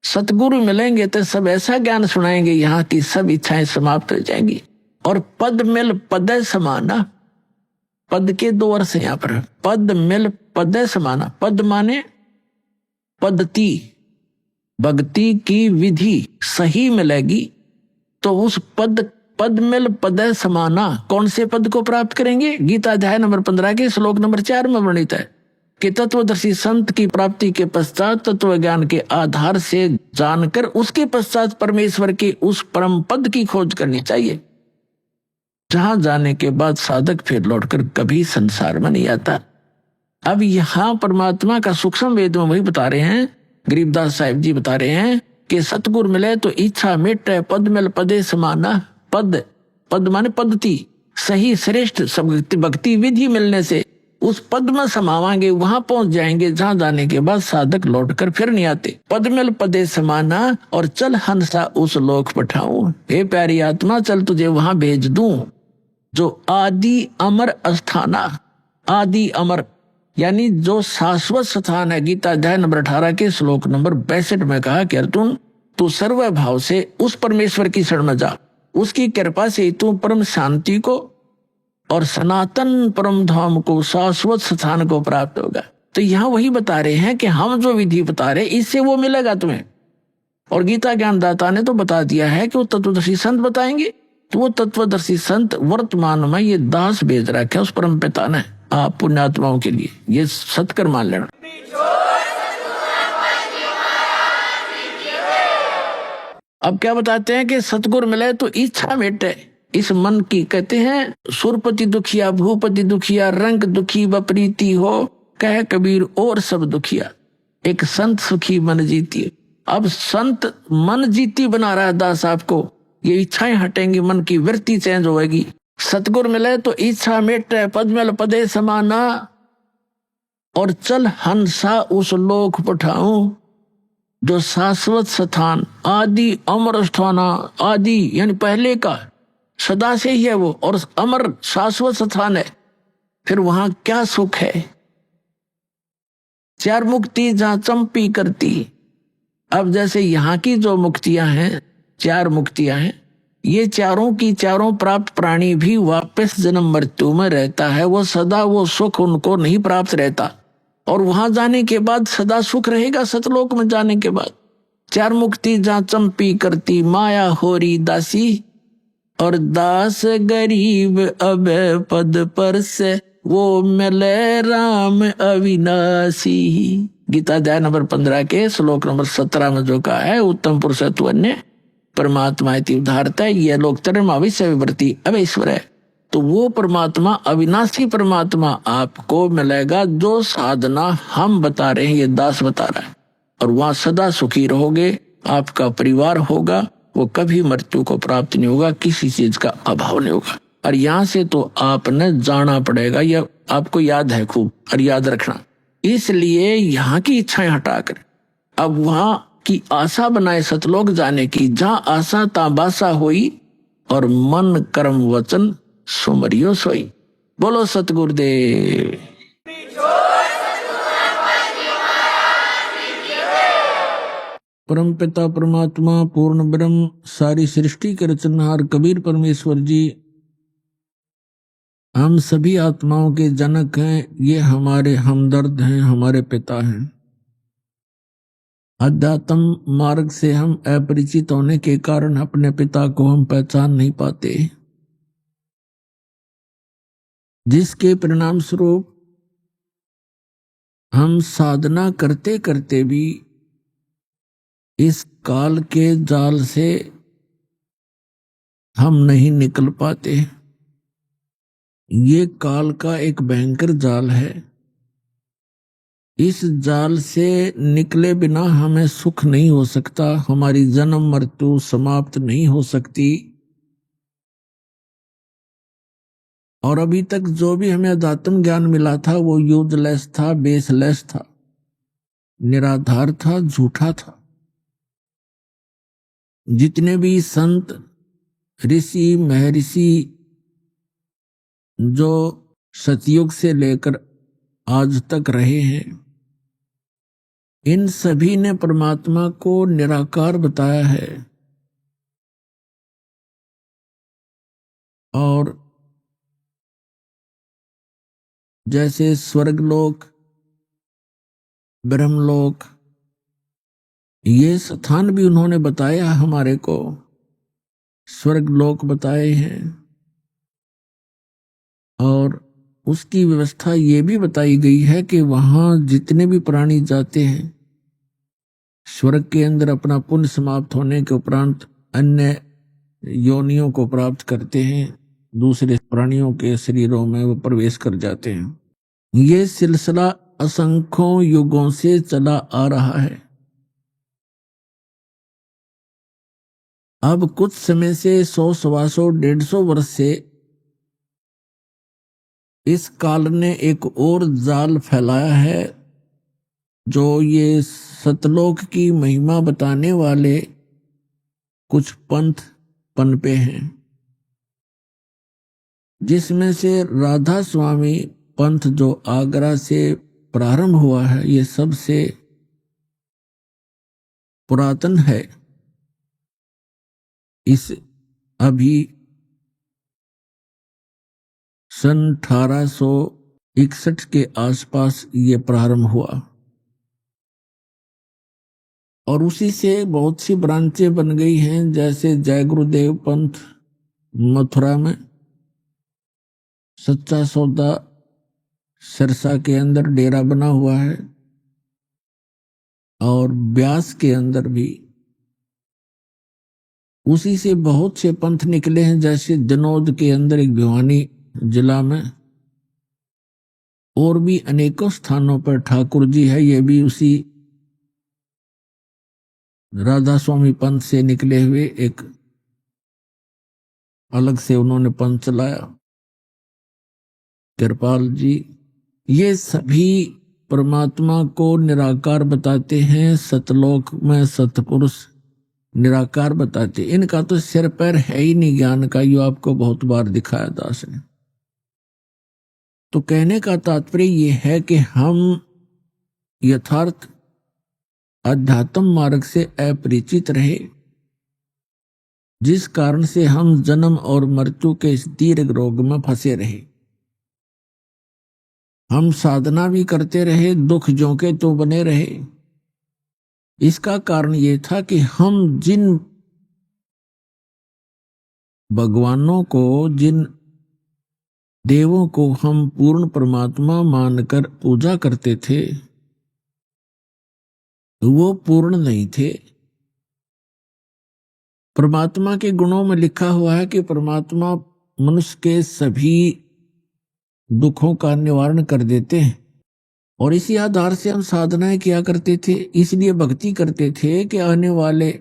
सतगुरु मिलेंगे तो सब ऐसा ज्ञान सुनाएंगे यहाँ की सब इच्छाएं समाप्त हो जाएंगी। और पद मिल पदे समाना, पद के 2 अर्थ हैं यहाँ पर, पद मिल पदे समाना। पद माने पद्धति, भक्ति की विधि सही मिलेगी तो उस पद मिल पदे समाना। कौन से पद को प्राप्त करेंगे, गीता अध्याय नंबर 15 के श्लोक नंबर 4 में वर्णित है कि तत्वदर्शी संत की प्राप्ति के पश्चात तत्व ज्ञान के आधार से जानकर उसके पश्चात परमेश्वर के उस परम पद की खोज करनी चाहिए, जहां जाने के बाद साधक फिर लौटकर कभी संसार में नहीं आता। अब यहाँ परमात्मा का सूक्ष्म वेद में वही बता रहे हैं, गरीबदास साहिब जी बता रहे हैं कि सतगुरु मिले तो इच्छा मिटे पद मिल पदे समाना। पद माने पद्धति, सही श्रेष्ठ भक्ति विधि मिलने से उस पद में समावांगे, वहां पहुंच जाएंगे जहां जाने के बाद साधक लौटकर फिर नहीं आते। पद मिल पदे समाना और चल हंसा उस लोक पठाऊं। हे प्यारी आत्मा, चल तुझे वहां भेज दूं जो आदि अमर अस्थाना। आदि अमर यानी जो शाश्वत स्थान है। गीता अध्याय नंबर 18 के श्लोक नंबर 62 में कहा कि अर्जुन तू सर्व भाव से उस परमेश्वर की शरण में जा, उसकी कृपा से तू परम शांति को और सनातन परम धाम को, शाश्वत स्थान को प्राप्त होगा। तो यहाँ वही बता रहे हैं कि हम जो विधि बता रहे इससे वो मिलेगा तुम्हें। और गीता ज्ञानदाता ने तो बता दिया है कि वो तत्वदर्शी संत बताएंगे। तो वो तत्वदर्शी संत वर्तमान में ये दास भेज रखे उस परम पिता ने आप पुण्यात्माओं के लिए, ये सत्कर मान लेना। अब क्या बताते हैं कि सतगुरु मिले तो इच्छा मिटे इस मन की। कहते हैं सुरपति दुखिया भूपति दुखिया, रंग दुखी बपरीति हो, कह कबीर और सब दुखिया, एक संत सुखी मन जीती। अब संत मन जीती बना रहा है दास आपको, ये इच्छाएं हटेंगी, मन की वृत्ति चेंज होगी। सतगुरु मिले तो इच्छा मिटे पद मिल पदे समाना और चल हंसा उस लोक पठाऊं जो शाश्वत स्थान, आदि अमर स्थाना। आदि यानी पहले का, सदा से ही है वो, और अमर शाश्वत स्थान है। फिर वहां क्या सुख है, 4 मुक्ति जहां चंपी करती। अब जैसे यहाँ की जो मुक्तियां हैं, 4 मुक्तियां हैं, ये चारों की चारों प्राप्त प्राणी भी वापस जन्म मृत्यु में रहता है। वो सदा वो सुख उनको नहीं प्राप्त रहता, और वहां जाने के बाद सदा सुख रहेगा। सतलोक में जाने के बाद चार मुक्ति जहाँ चंपी करती माया होरी दासी, और दास गरीब अब पद पर से वो मिले राम अविनाशी। गीता अध्याय नंबर 15 के श्लोक नंबर 17 में जो कहा है, उत्तम पुरुष तु अन्य परमात्मा इति उदाहरता है, ये लोग तरमाविश्य विवर्ती अब ईश्वर है। तो वो परमात्मा अविनाशी परमात्मा आपको मिलेगा जो साधना हम बता रहे हैं, ये दास बता रहा है, और वहां सदा सुखी रहोगे। आपका परिवार होगा, वो कभी मृत्यु को प्राप्त नहीं होगा, किसी चीज का अभाव नहीं होगा। और यहाँ से तो आपने जाना पड़ेगा, यह आपको याद है खूब, और याद रखना। इसलिए यहाँ की इच्छाएं हटाकर अब वहां की आशा बनाए सतलोक जाने की, जहां आशा ताबासा हुई और मन कर्म वचन सुमरियो सोई। बोलो सतगुरुदेव। परम पिता परमात्मा पूर्ण ब्रह्म सारी सृष्टि के रचनहार कबीर परमेश्वर जी हम सभी आत्माओं के जनक हैं। ये हमारे हमदर्द हैं, हमारे पिता हैं। अध्यात्म मार्ग से हम अपरिचित होने के कारण अपने पिता को हम पहचान नहीं पाते, जिसके परिणाम स्वरूप हम साधना करते करते भी इस काल के जाल से हम नहीं निकल पाते। ये काल का एक भयंकर जाल है। इस जाल से निकले बिना हमें सुख नहीं हो सकता, हमारी जन्म मृत्यु समाप्त नहीं हो सकती। और अभी तक जो भी हमें अध्यात्म ज्ञान मिला था वो यूजलेस था, बेसलेस था, निराधार था, झूठा था। जितने भी संत ऋषि महर्षि जो सतयुग से लेकर आज तक रहे हैं, इन सभी ने परमात्मा को निराकार बताया है। और जैसे स्वर्गलोक, ब्रह्मलोक, ये स्थान भी उन्होंने बताया हमारे को। स्वर्गलोक बताए हैं, और उसकी व्यवस्था ये भी बताई गई है कि वहां जितने भी प्राणी जाते हैं, स्वर्ग के अंदर अपना पुण्य समाप्त होने के उपरांत अन्य योनियों को प्राप्त करते हैं, दूसरे प्राणियों के शरीरों में वो प्रवेश कर जाते हैं। ये सिलसिला असंख्यों युगों से चला आ रहा है। अब कुछ समय से 100, 125, 150 वर्ष से इस काल ने एक और जाल फैलाया है, जो ये सतलोक की महिमा बताने वाले कुछ पंथ पनपे हैं, जिसमें से राधा स्वामी पंथ जो आगरा से प्रारंभ हुआ है, ये सबसे पुरातन है। इस अभी सन 1861 के आसपास ये प्रारंभ हुआ, और उसी से बहुत सी ब्रांचें बन गई हैं। जैसे जय गुरुदेव पंथ मथुरा में, सच्चा सौदा सिरसा के अंदर डेरा बना हुआ है, और ब्यास के अंदर भी उसी से बहुत से पंथ निकले हैं। जैसे जनोद के अंदर एक भिवानी जिला में, और भी अनेकों स्थानों पर ठाकुर जी है, ये भी उसी राधा स्वामी पंथ से निकले हुए एक अलग से उन्होंने पंथ चलाया, कृपाल जी। ये सभी परमात्मा को निराकार बताते हैं। सतलोक में सतपुरुष निराकार बताते, इनका तो सिर पैर है ही नहीं ज्ञान का, यो आपको बहुत बार दिखाया दास ने। तो कहने का तात्पर्य ये है कि हम यथार्थ अध्यात्म मार्ग से अपरिचित रहे, जिस कारण से हम जन्म और मृत्यु के इस दीर्घ रोग में फंसे रहे। हम साधना भी करते रहे, दुख ज्यों के तो बने रहे। इसका कारण ये था कि हम जिन भगवानों को, जिन देवों को हम पूर्ण परमात्मा मानकर पूजा करते थे, वो पूर्ण नहीं थे। परमात्मा के गुणों में लिखा हुआ है कि परमात्मा मनुष्य के सभी दुखों का निवारण कर देते हैं, और इसी आधार से हम साधनाएं किया करते थे। इसलिए भक्ति करते थे कि आने वाले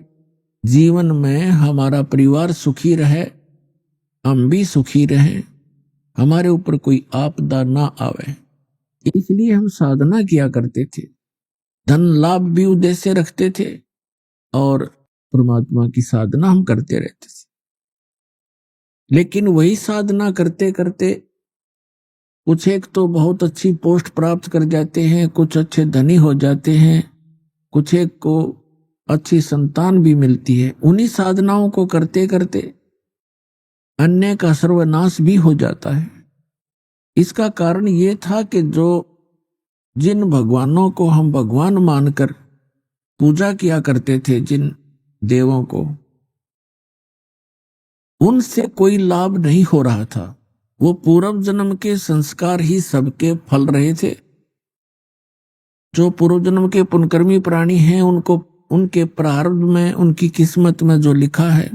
जीवन में हमारा परिवार सुखी रहे, हम भी सुखी रहें, हमारे ऊपर कोई आपदा ना आवे। इसलिए हम साधना किया करते थे, धन लाभ भी उद्देश्य रखते थे और परमात्मा की साधना हम करते रहते थे। लेकिन वही साधना करते करते कुछ एक तो बहुत अच्छी पोस्ट प्राप्त कर जाते हैं, कुछ अच्छे धनी हो जाते हैं, कुछ एक को अच्छी संतान भी मिलती है। उन्हीं साधनाओं को करते करते अन्य का सर्वनाश भी हो जाता है। इसका कारण ये था कि जिन भगवानों को हम भगवान मानकर पूजा किया करते थे, जिन देवों को, उनसे कोई लाभ नहीं हो रहा था। वो पूर्व जन्म के संस्कार ही सबके फल रहे थे। जो पूर्व जन्म के पुण्यकर्मी प्राणी हैं, उनको उनके प्रारब्ध में, उनकी किस्मत में जो लिखा है,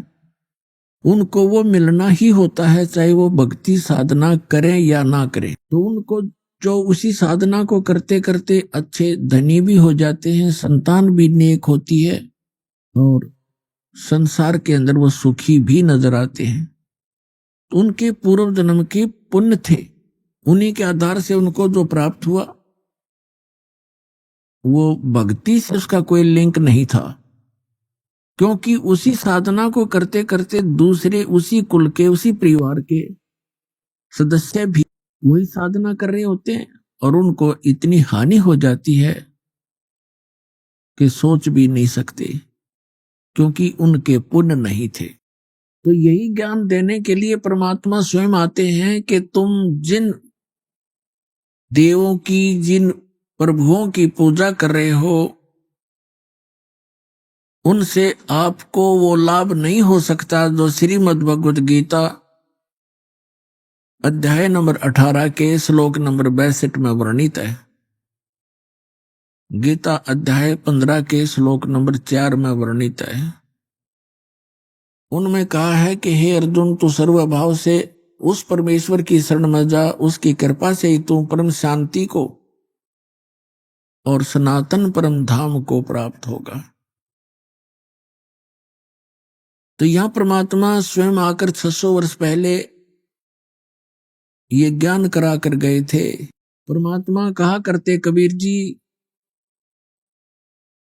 उनको वो मिलना ही होता है, चाहे वो भक्ति साधना करें या ना करें। तो उनको जो उसी साधना को करते करते अच्छे धनी भी हो जाते हैं, संतान भी नेक होती है और संसार के अंदर वो सुखी भी नजर आते हैं। तो उनके पूर्व जन्म के पुण्य थे, उन्हीं के आधार से उनको जो प्राप्त हुआ, वो भक्ति से उसका कोई लिंक नहीं था, क्योंकि उसी साधना को करते करते दूसरे उसी कुल के, उसी परिवार के सदस्य भी वही साधना कर रहे होते हैं और उनको इतनी हानि हो जाती है कि सोच भी नहीं सकते, क्योंकि उनके पुण्य नहीं थे। तो यही ज्ञान देने के लिए परमात्मा स्वयं आते हैं कि तुम जिन देवों की, जिन प्रभुओं की पूजा कर रहे हो, उनसे आपको वो लाभ नहीं हो सकता जो श्रीमद् भगवद गीता अध्याय नंबर 18 के श्लोक नंबर 62 में वर्णित है। गीता अध्याय 15 के श्लोक नंबर 4 में वर्णित है। उनमें कहा है कि हे अर्जुन, तू सर्वभाव से उस परमेश्वर की शरण में जा, उसकी कृपा से ही तू परम शांति को और सनातन परम धाम को प्राप्त होगा। तो यहां परमात्मा स्वयं आकर 600 वर्ष पहले ये ज्ञान करा कर गए थे। परमात्मा कहा करते कबीर जी,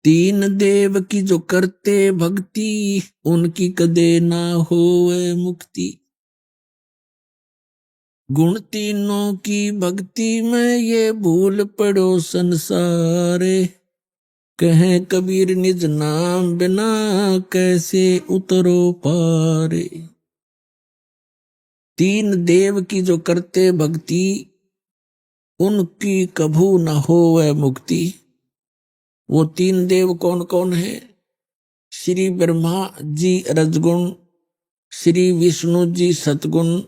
तीन देव की जो करते भक्ति, उनकी कदे ना होए मुक्ति। गुण तीनों की भक्ति में ये भूल पड़ो संसारे, कहें कबीर निज नाम बिना कैसे उतरो पारे। तीन देव की जो करते भक्ति, उनकी कभू न होवे मुक्ति। वो तीन देव कौन कौन है? श्री ब्रह्मा जी रजगुण, श्री विष्णु जी सतगुण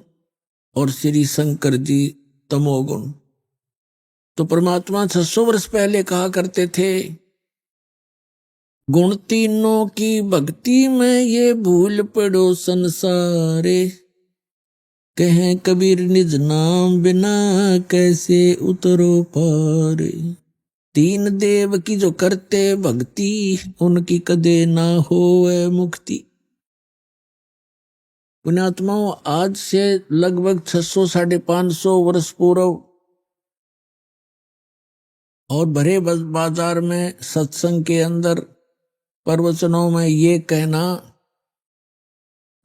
और श्री शंकर जी तमोगुण। तो परमात्मा 600 वर्ष पहले कहा करते थे, गुण तीनों की भक्ति में ये भूल पड़ो संसारे, कहें कबीर निज नाम बिना कैसे उतरो पारे। तीन देव की जो करते भक्ति, उनकी कदे ना होए मुक्ति। पुण्यात्माओं, आज से लगभग 600-550 वर्ष पूर्व और भरे बाजार में सत्संग के अंदर प्रवचनों में ये कहना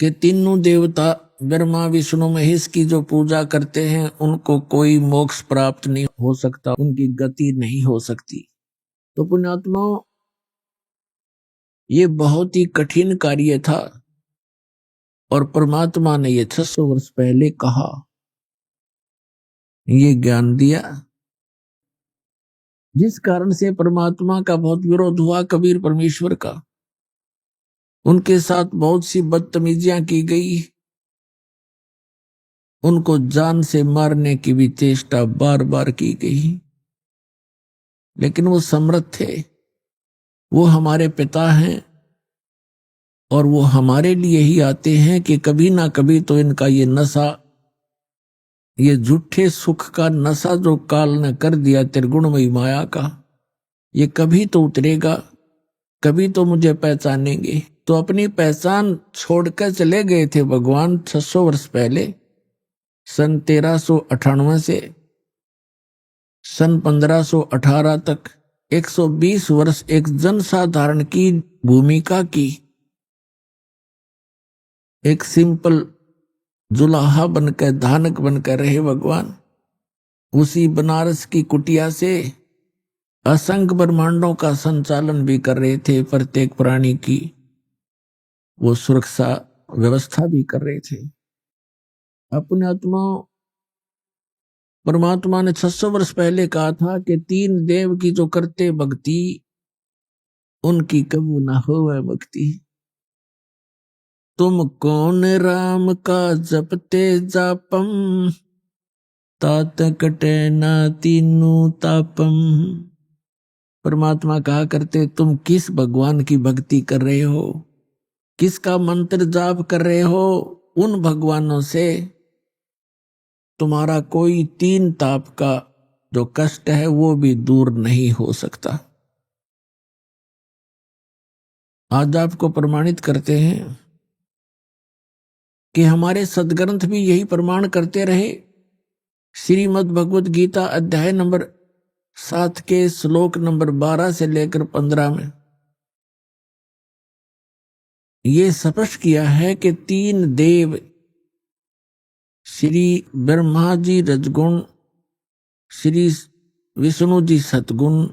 कि तीनों देवता ब्रह्मा विष्णु महेश की जो पूजा करते हैं, उनको कोई मोक्ष प्राप्त नहीं हो सकता, उनकी गति नहीं हो सकती। तो पुण्यात्माओं, ये बहुत ही कठिन कार्य था और परमात्मा ने ये 600 वर्ष पहले कहा, ये ज्ञान दिया, जिस कारण से परमात्मा का बहुत विरोध हुआ कबीर परमेश्वर का। उनके साथ बहुत सी बदतमीजियां की गई, उनको जान से मारने की भी चेष्टा बार बार की गई, लेकिन वो समर्थ थे। वो हमारे पिता हैं और वो हमारे लिए ही आते हैं कि कभी ना कभी तो इनका ये नशा, ये झूठे सुख का नशा जो काल ने कर दिया त्रिगुणमयी माया का, ये कभी तो उतरेगा, कभी तो मुझे पहचानेंगे। तो अपनी पहचान छोड़कर चले गए थे भगवान 600 वर्ष पहले, सन 1398 से सन 1518 तक 120 वर्ष एक जनसाधारण की भूमिका की। एक सिंपल जुलाहा बनकर, धानक बनकर रहे भगवान। उसी बनारस की कुटिया से असंख्य ब्रह्मांडों का संचालन भी कर रहे थे, प्रत्येक प्राणी की वो सुरक्षा व्यवस्था भी कर रहे थे। अपने आत्मा परमात्मा ने 600 वर्ष पहले कहा था कि 3 देव की जो करते भक्ति, उनकी कबू ना हो वह भक्ति। तुम कौन राम का जपते जापम, तात कटे ना तीनू तापम। परमात्मा कहा करते, तुम किस भगवान की भक्ति कर रहे हो, किसका मंत्र जाप कर रहे हो, उन भगवानों से तुम्हारा कोई 3 ताप का जो कष्ट है वो भी दूर नहीं हो सकता। आज आपको प्रमाणित करते हैं कि हमारे सदग्रंथ भी यही प्रमाण करते रहे। श्रीमद् भगवत गीता अध्याय नंबर 7 के श्लोक नंबर 12 से लेकर 15 में ये स्पष्ट किया है कि 3 देव, श्री ब्रह्मा जी रजगुण, श्री विष्णु जी सतगुण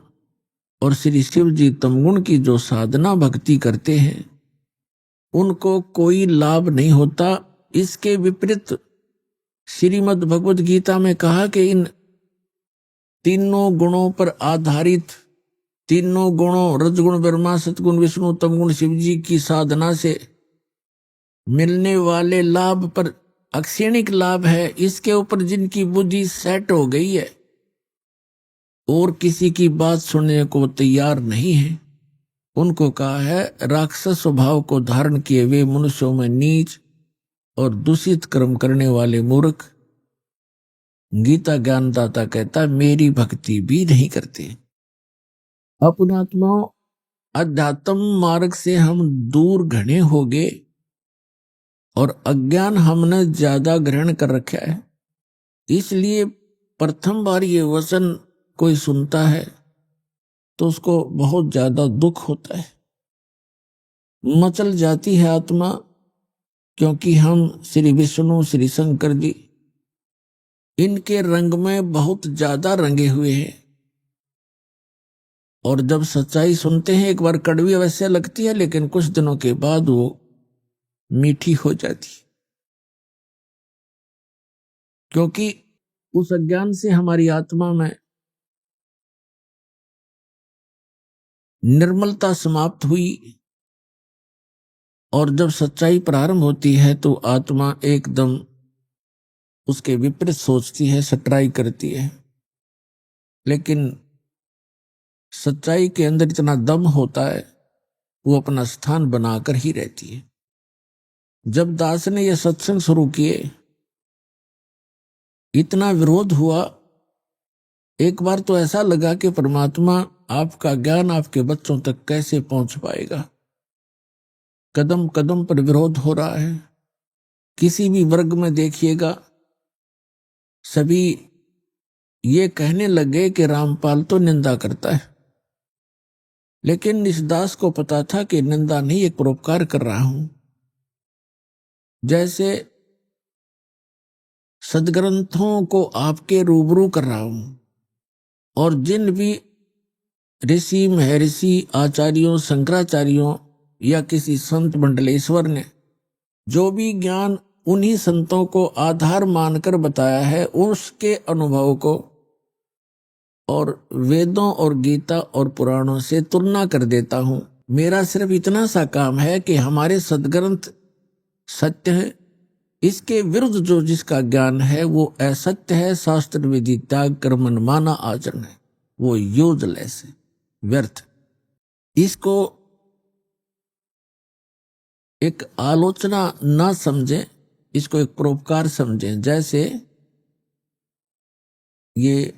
और श्री शिव जी तमगुण की जो साधना भक्ति करते हैं उनको कोई लाभ नहीं होता। इसके विपरीत श्रीमद् भगवत गीता में कहा कि इन तीनों गुणों पर आधारित, तीनों गुणों रजगुण ब्रह्मा सतगुण विष्णु तमगुण शिव जी की साधना से मिलने वाले लाभ पर अक्षणिक लाभ है। इसके ऊपर जिनकी बुद्धि सेट हो गई है और किसी की बात सुनने को तैयार नहीं है, उनको कहा है राक्षस स्वभाव को धारण किए हुए मनुष्यों में नीच और दूषित कर्म करने वाले मूर्ख। गीता ज्ञानदाता कहता मेरी भक्ति भी नहीं करते। अपने आत्मा अध्यात्म मार्ग से हम दूर घने हो गए और अज्ञान हमने ज्यादा ग्रहण कर रखा है। इसलिए प्रथम बार ये वचन कोई सुनता है तो उसको बहुत ज्यादा दुख होता है, मचल जाती है आत्मा, क्योंकि हम श्री विष्णु श्री शंकर जी इनके रंग में बहुत ज्यादा रंगे हुए हैं। और जब सच्चाई सुनते हैं एक बार कड़वी अवश्य लगती है, लेकिन कुछ दिनों के बाद वो मीठी हो जाती, क्योंकि उस अज्ञान से हमारी आत्मा में निर्मलता समाप्त हुई। और जब सच्चाई प्रारंभ होती है तो आत्मा एकदम उसके विपरीत सोचती है, सटराई करती है। लेकिन सच्चाई के अंदर इतना दम होता है, वो अपना स्थान बनाकर ही रहती है। जब दास ने यह सत्संग शुरू किए, इतना विरोध हुआ। एक बार तो ऐसा लगा कि परमात्मा आपका ज्ञान आपके बच्चों तक कैसे पहुंच पाएगा। कदम कदम पर विरोध हो रहा है। किसी भी वर्ग में देखिएगा, सभी ये कहने लगे कि रामपाल तो निंदा करता है। लेकिन इस दास को पता था कि निंदा नहीं, एक परोपकार कर रहा हूं। जैसे सदग्रंथों को आपके रूबरू कर रहा हूं, और जिन भी ऋषि महर्षि आचार्यों शंकराचार्यों या किसी संत मंडलेश्वर ने जो भी ज्ञान उन्हीं संतों को आधार मानकर बताया है, उसके अनुभव को और वेदों और गीता और पुराणों से तुलना कर देता हूं। मेरा सिर्फ इतना सा काम है कि हमारे सदग्रंथ सत्य है, इसके विरुद्ध जो जिसका ज्ञान है वो असत्य है, शास्त्र विधि त्याग कर मनमाना आचरण है, वो यूजलेस है, व्यर्थ। इसको एक आलोचना ना समझें, इसको एक परोपकार समझें। जैसे ये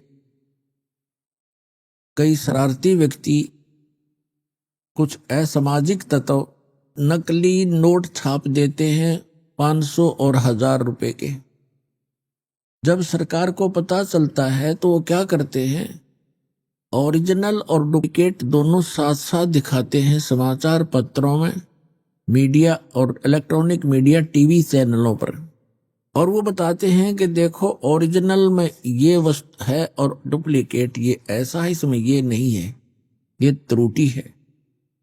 कई शरारती व्यक्ति, कुछ असामाजिक तत्व नकली नोट छाप देते हैं 500 और 1000 रुपए के। जब सरकार को पता चलता है तो वो क्या करते हैं, ओरिजिनल और डुप्लीकेट दोनों साथ साथ दिखाते हैं समाचार पत्रों में, मीडिया और इलेक्ट्रॉनिक मीडिया टीवी चैनलों पर, और वो बताते हैं कि देखो ओरिजिनल में ये वस्तु है और डुप्लीकेट ये ऐसा है, इसमें ये नहीं है, ये त्रुटि है।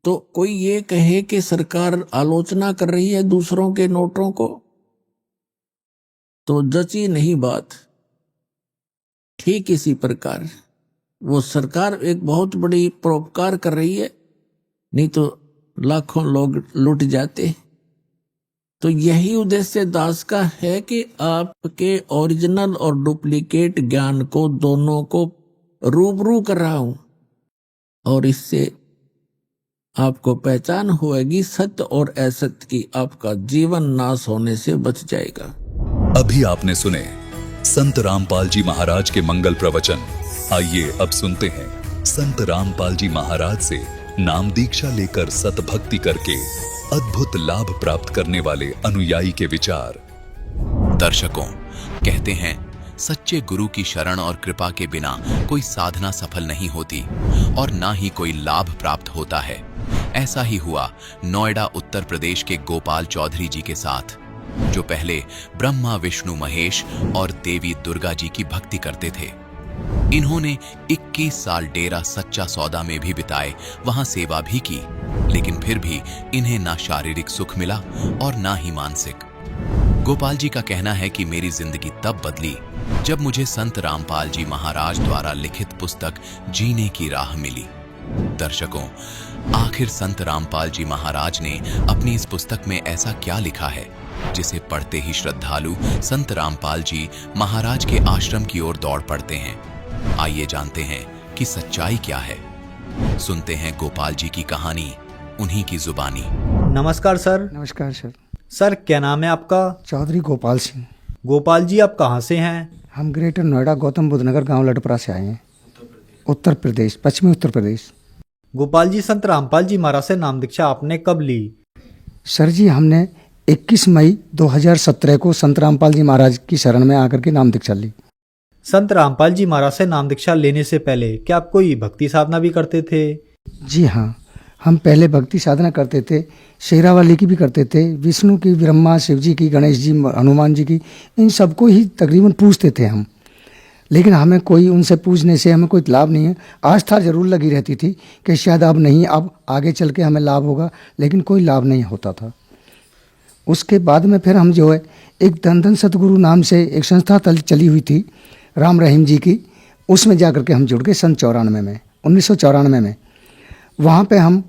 तो कोई ये कहे कि सरकार आलोचना कर रही है दूसरों के नोटों को, तो जची नहीं बात। ठीक इसी प्रकार वो सरकार एक बहुत बड़ी परोपकार कर रही है, नहीं तो लाखों लोग लुट जाते। तो यही उद्देश्य दास का है कि आपके ओरिजिनल और डुप्लीकेट ज्ञान को दोनों को रूबरू कर रहा हूं, और इससे आपको पहचान होगी सत्य और असत्य की, आपका जीवन नाश होने से बच जाएगा। अभी आपने सुने संत रामपाल जी महाराज के मंगल प्रवचन। आइए अब सुनते हैं संत रामपाल जी महाराज से नाम दीक्षा लेकर सतभक्ति करके अद्भुत लाभ प्राप्त करने वाले अनुयायी के विचार। दर्शकों, कहते हैं सच्चे गुरु की शरण और कृपा के बिना कोई साधना सफल नहीं होती और ना ही कोई लाभ प्राप्त होता है। ऐसा ही हुआ नोएडा उत्तर प्रदेश के गोपाल चौधरी जी के साथ, जो पहले ब्रह्मा विष्णु महेश और देवी दुर्गा जी की भक्ति करते थे। इन्होंने 21 साल डेरा सच्चा सौदा में भी बिताए, वहां सेवा भी की, लेकिन फिर भी इन्हें ना शारीरिक सुख मिला और ना ही मानसिक। गोपाल जी का कहना है कि मेरी जिंदगी तब बदली जब मुझे संत रामपाल जी महाराज द्वारा लिखित पुस्तक जीने की राह मिली। दर्शकों, आखिर संत रामपाल जी महाराज ने अपनी इस पुस्तक में ऐसा क्या लिखा है जिसे पढ़ते ही श्रद्धालु संत रामपाल जी महाराज के आश्रम की ओर दौड़ पड़ते हैं? आइए जानते हैं कि सच्चाई क्या है। सुनते हैं गोपाल जी की कहानी, उन्हीं की जुबानी। नमस्कार सर। नमस्कार सर। सर क्या नाम है आपका? चौधरी गोपाल सिंह। गोपाल जी आप कहाँ से हैं? हम ग्रेटर नोएडा गौतम बुद्ध नगर गांव लटपरा से आए हैं, उत्तर प्रदेश, पश्चिमी उत्तर प्रदेश। गोपाल जी, संत रामपाल जी महाराज से नाम दीक्षा आपने कब ली? सर जी, हमने 21 मई 2017 को संत रामपाल जी महाराज की शरण में आकर के नाम दीक्षा ली। संत रामपाल जी महाराज से नाम दीक्षा लेने से पहले क्या आप कोई भक्ति साधना भी करते थे? जी हाँ, हम पहले भक्ति साधना करते थे, शेरावाली की भी करते थे, विष्णु की, ब्रह्मा, शिव जी की, गणेश जी, हनुमान जी की, इन सबको ही तकरीबन पूजते थे हम। लेकिन हमें कोई उनसे पूजने से हमें कोई लाभ नहीं है। आस्था जरूर लगी रहती थी कि शायद अब नहीं, अब आगे चल के हमें लाभ होगा, लेकिन कोई लाभ नहीं होता था। उसके बाद में फिर हम जो है एक धन धन सतगुरु नाम से एक संस्था चली हुई थी राम रहीम जी की, उसमें जा कर के हम जुड़ गए सन 1994 में। वहाँ पे हम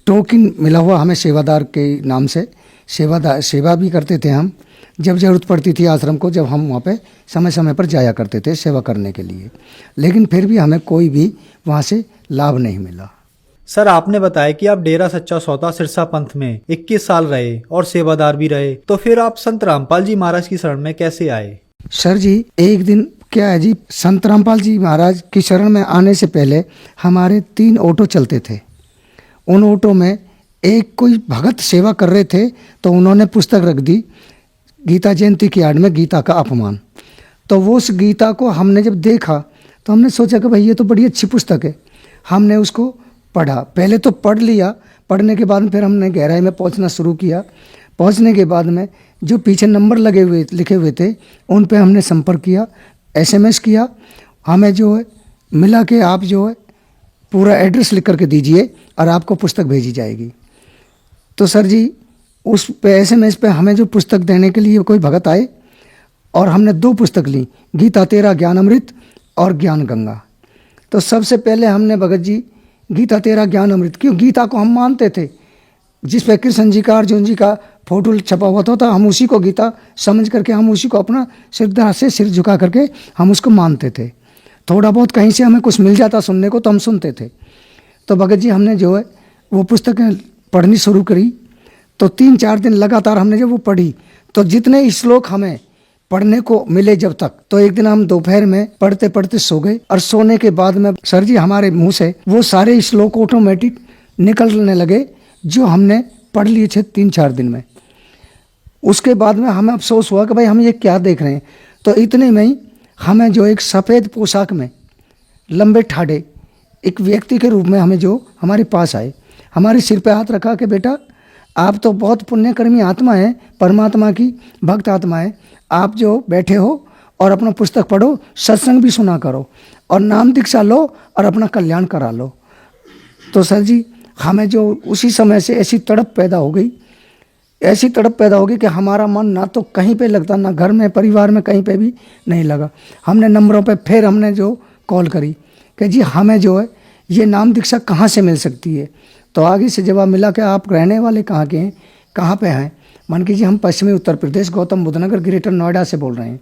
टोकन मिला हुआ हमें सेवादार के नाम से सेवा भी करते थे हम। जब ज़रूरत पड़ती थी आश्रम को, जब हम वहाँ पे समय समय पर जाया करते थे सेवा करने के लिए, लेकिन फिर भी हमें कोई भी वहाँ से लाभ नहीं मिला। सर आपने बताया कि आप डेरा सच्चा सौदा सिरसा पंथ में 21 साल रहे और सेवादार भी रहे, तो फिर आप संत रामपाल जी महाराज की शरण में कैसे आए? सर जी, एक दिन क्या है जी, संत रामपाल जी महाराज की शरण में आने से पहले हमारे 3 ऑटो चलते थे। उन ऑटो में एक कोई भगत सेवा कर रहे थे, तो उन्होंने पुस्तक रख दी गीता जयंती की आड़ में, गीता का अपमान। तो वो उस गीता को हमने जब देखा तो हमने सोचा कि भाई ये तो बड़ी अच्छी पुस्तक है। हमने उसको पढ़ा, पहले तो पढ़ लिया, पढ़ने के बाद फिर हमने गहराई में पहुंचना शुरू किया। पहुंचने के बाद में जो पीछे नंबर लिखे हुए थे उन पे हमने संपर्क किया, SMS किया, हमें जो है मिला कि आप जो है पूरा एड्रेस लिख करके दीजिए और आपको पुस्तक भेजी जाएगी। तो सर जी उस पे SMS पे हमें जो पुस्तक देने के लिए कोई भगत आए और हमने 2 पुस्तक ली, गीता तेरा ज्ञान अमृत और ज्ञान गंगा। तो सबसे पहले हमने भगत जी गीता तेरा ज्ञान अमृत, क्यों गीता को हम मानते थे, जिस पे कृष्ण जी का अर्जुन जी का फोटो छपा हुआ था, हम उसी को गीता समझ करके हम उसी को अपना श्रद्धा से सिर झुका करके हम उसको मानते थे। थोड़ा बहुत कहीं से हमें कुछ मिल जाता सुनने को तो हम सुनते थे। तो भगत जी हमने जो है वो पुस्तकें पढ़नी शुरू करी। तो 3-4 दिन लगातार हमने जब वो पढ़ी तो जितने श्लोक हमें पढ़ने को मिले जब तक, तो एक दिन हम दोपहर में पढ़ते पढ़ते सो गए और सोने के बाद में सर जी हमारे मुंह से वो सारे श्लोक ऑटोमेटिक निकलने लगे जो हमने पढ़ लिए थे 3-4 दिन में। उसके बाद में हमें अफसोस हुआ कि भाई हम ये क्या देख रहे हैं। तो इतने में ही हमें जो एक सफ़ेद पोशाक में लंबे ठाड़े एक व्यक्ति के रूप में हमें जो हमारे पास आए, हमारे सिर पे हाथ रखा कि बेटा आप तो बहुत पुण्यकर्मी आत्मा है, परमात्मा की भक्त आत्मा है, आप जो बैठे हो और अपना पुस्तक पढ़ो, सत्संग भी सुना करो और नाम दीक्षा लो और अपना कल्याण करा लो। तो सर जी हमें जो उसी समय से ऐसी तड़प पैदा हो गई कि हमारा मन ना तो कहीं पे लगता, ना घर में परिवार में कहीं पे भी नहीं लगा। हमने नंबरों पे फिर हमने जो कॉल करी कि जी हमें जो है ये नाम दीक्षा कहाँ से मिल सकती है। तो आगे से जवाब मिला कि आप रहने वाले कहाँ के हैं, कहाँ पे हैं। मान कीजिए हम पश्चिमी उत्तर प्रदेश गौतम बुद्ध नगर ग्रेटर नोएडा से बोल रहे हैं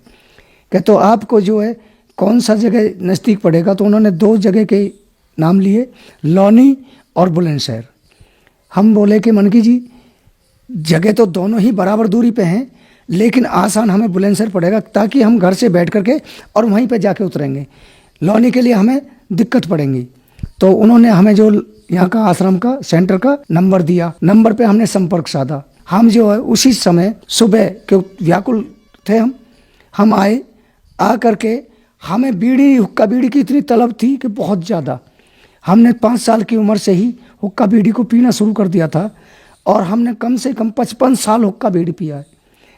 कि तो आपको जो है कौन सा जगह नज़दीक पड़ेगा। तो उन्होंने 2 जगह के नाम लिए, लौनी और बुलंदशहर। हम बोले कि मन की जी जगह तो दोनों ही बराबर दूरी पे हैं, लेकिन आसान हमें बुलंदशहर पड़ेगा ताकि हम घर से बैठ करके और वहीं पे जाके उतरेंगे, लौनी के लिए हमें दिक्कत पड़ेगी। तो उन्होंने हमें जो यहाँ का आश्रम का सेंटर का नंबर दिया, नंबर पे हमने संपर्क साधा। हम जो है उसी समय सुबह के व्याकुल थे, हम आए, आ करके हमें बीड़ी हुक्का बीड़ी की इतनी तलब थी कि बहुत ज़्यादा। हमने 5 साल की उम्र से ही हुक्का बीड़ी को पीना शुरू कर दिया था और हमने कम से कम 55 साल हुक्का बीड़ी पिया है।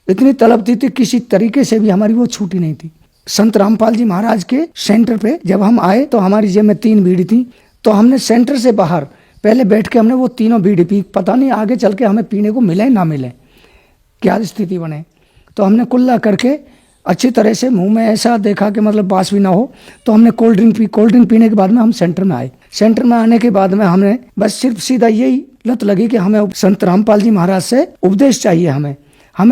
इतनी तलब थी किसी तरीके से भी हमारी वो छूटी नहीं थी। संत रामपाल जी महाराज के सेंटर पे जब हम आए तो हमारी जेब में 3 बीड़ी थी। तो हमने सेंटर से बाहर पहले बैठ के हमने वो तीनों बीड़ी पी। पता नहीं आगे चल के हमें पीने को मिले ना मिले, क्या स्थिति बने। तो हमने कुल्ला करके अच्छी तरह से मुंह में ऐसा देखा कि मतलब बास भी ना हो, तो हमने cold drink P. Cold drink पीने के बाद में हम सेंटर में आए। सेंटर में आने के बाद में हमें बस सिर्फ सीधा यही लत लगी कि हमें संत रामपाल जी महाराज से उपदेश चाहिए, हमें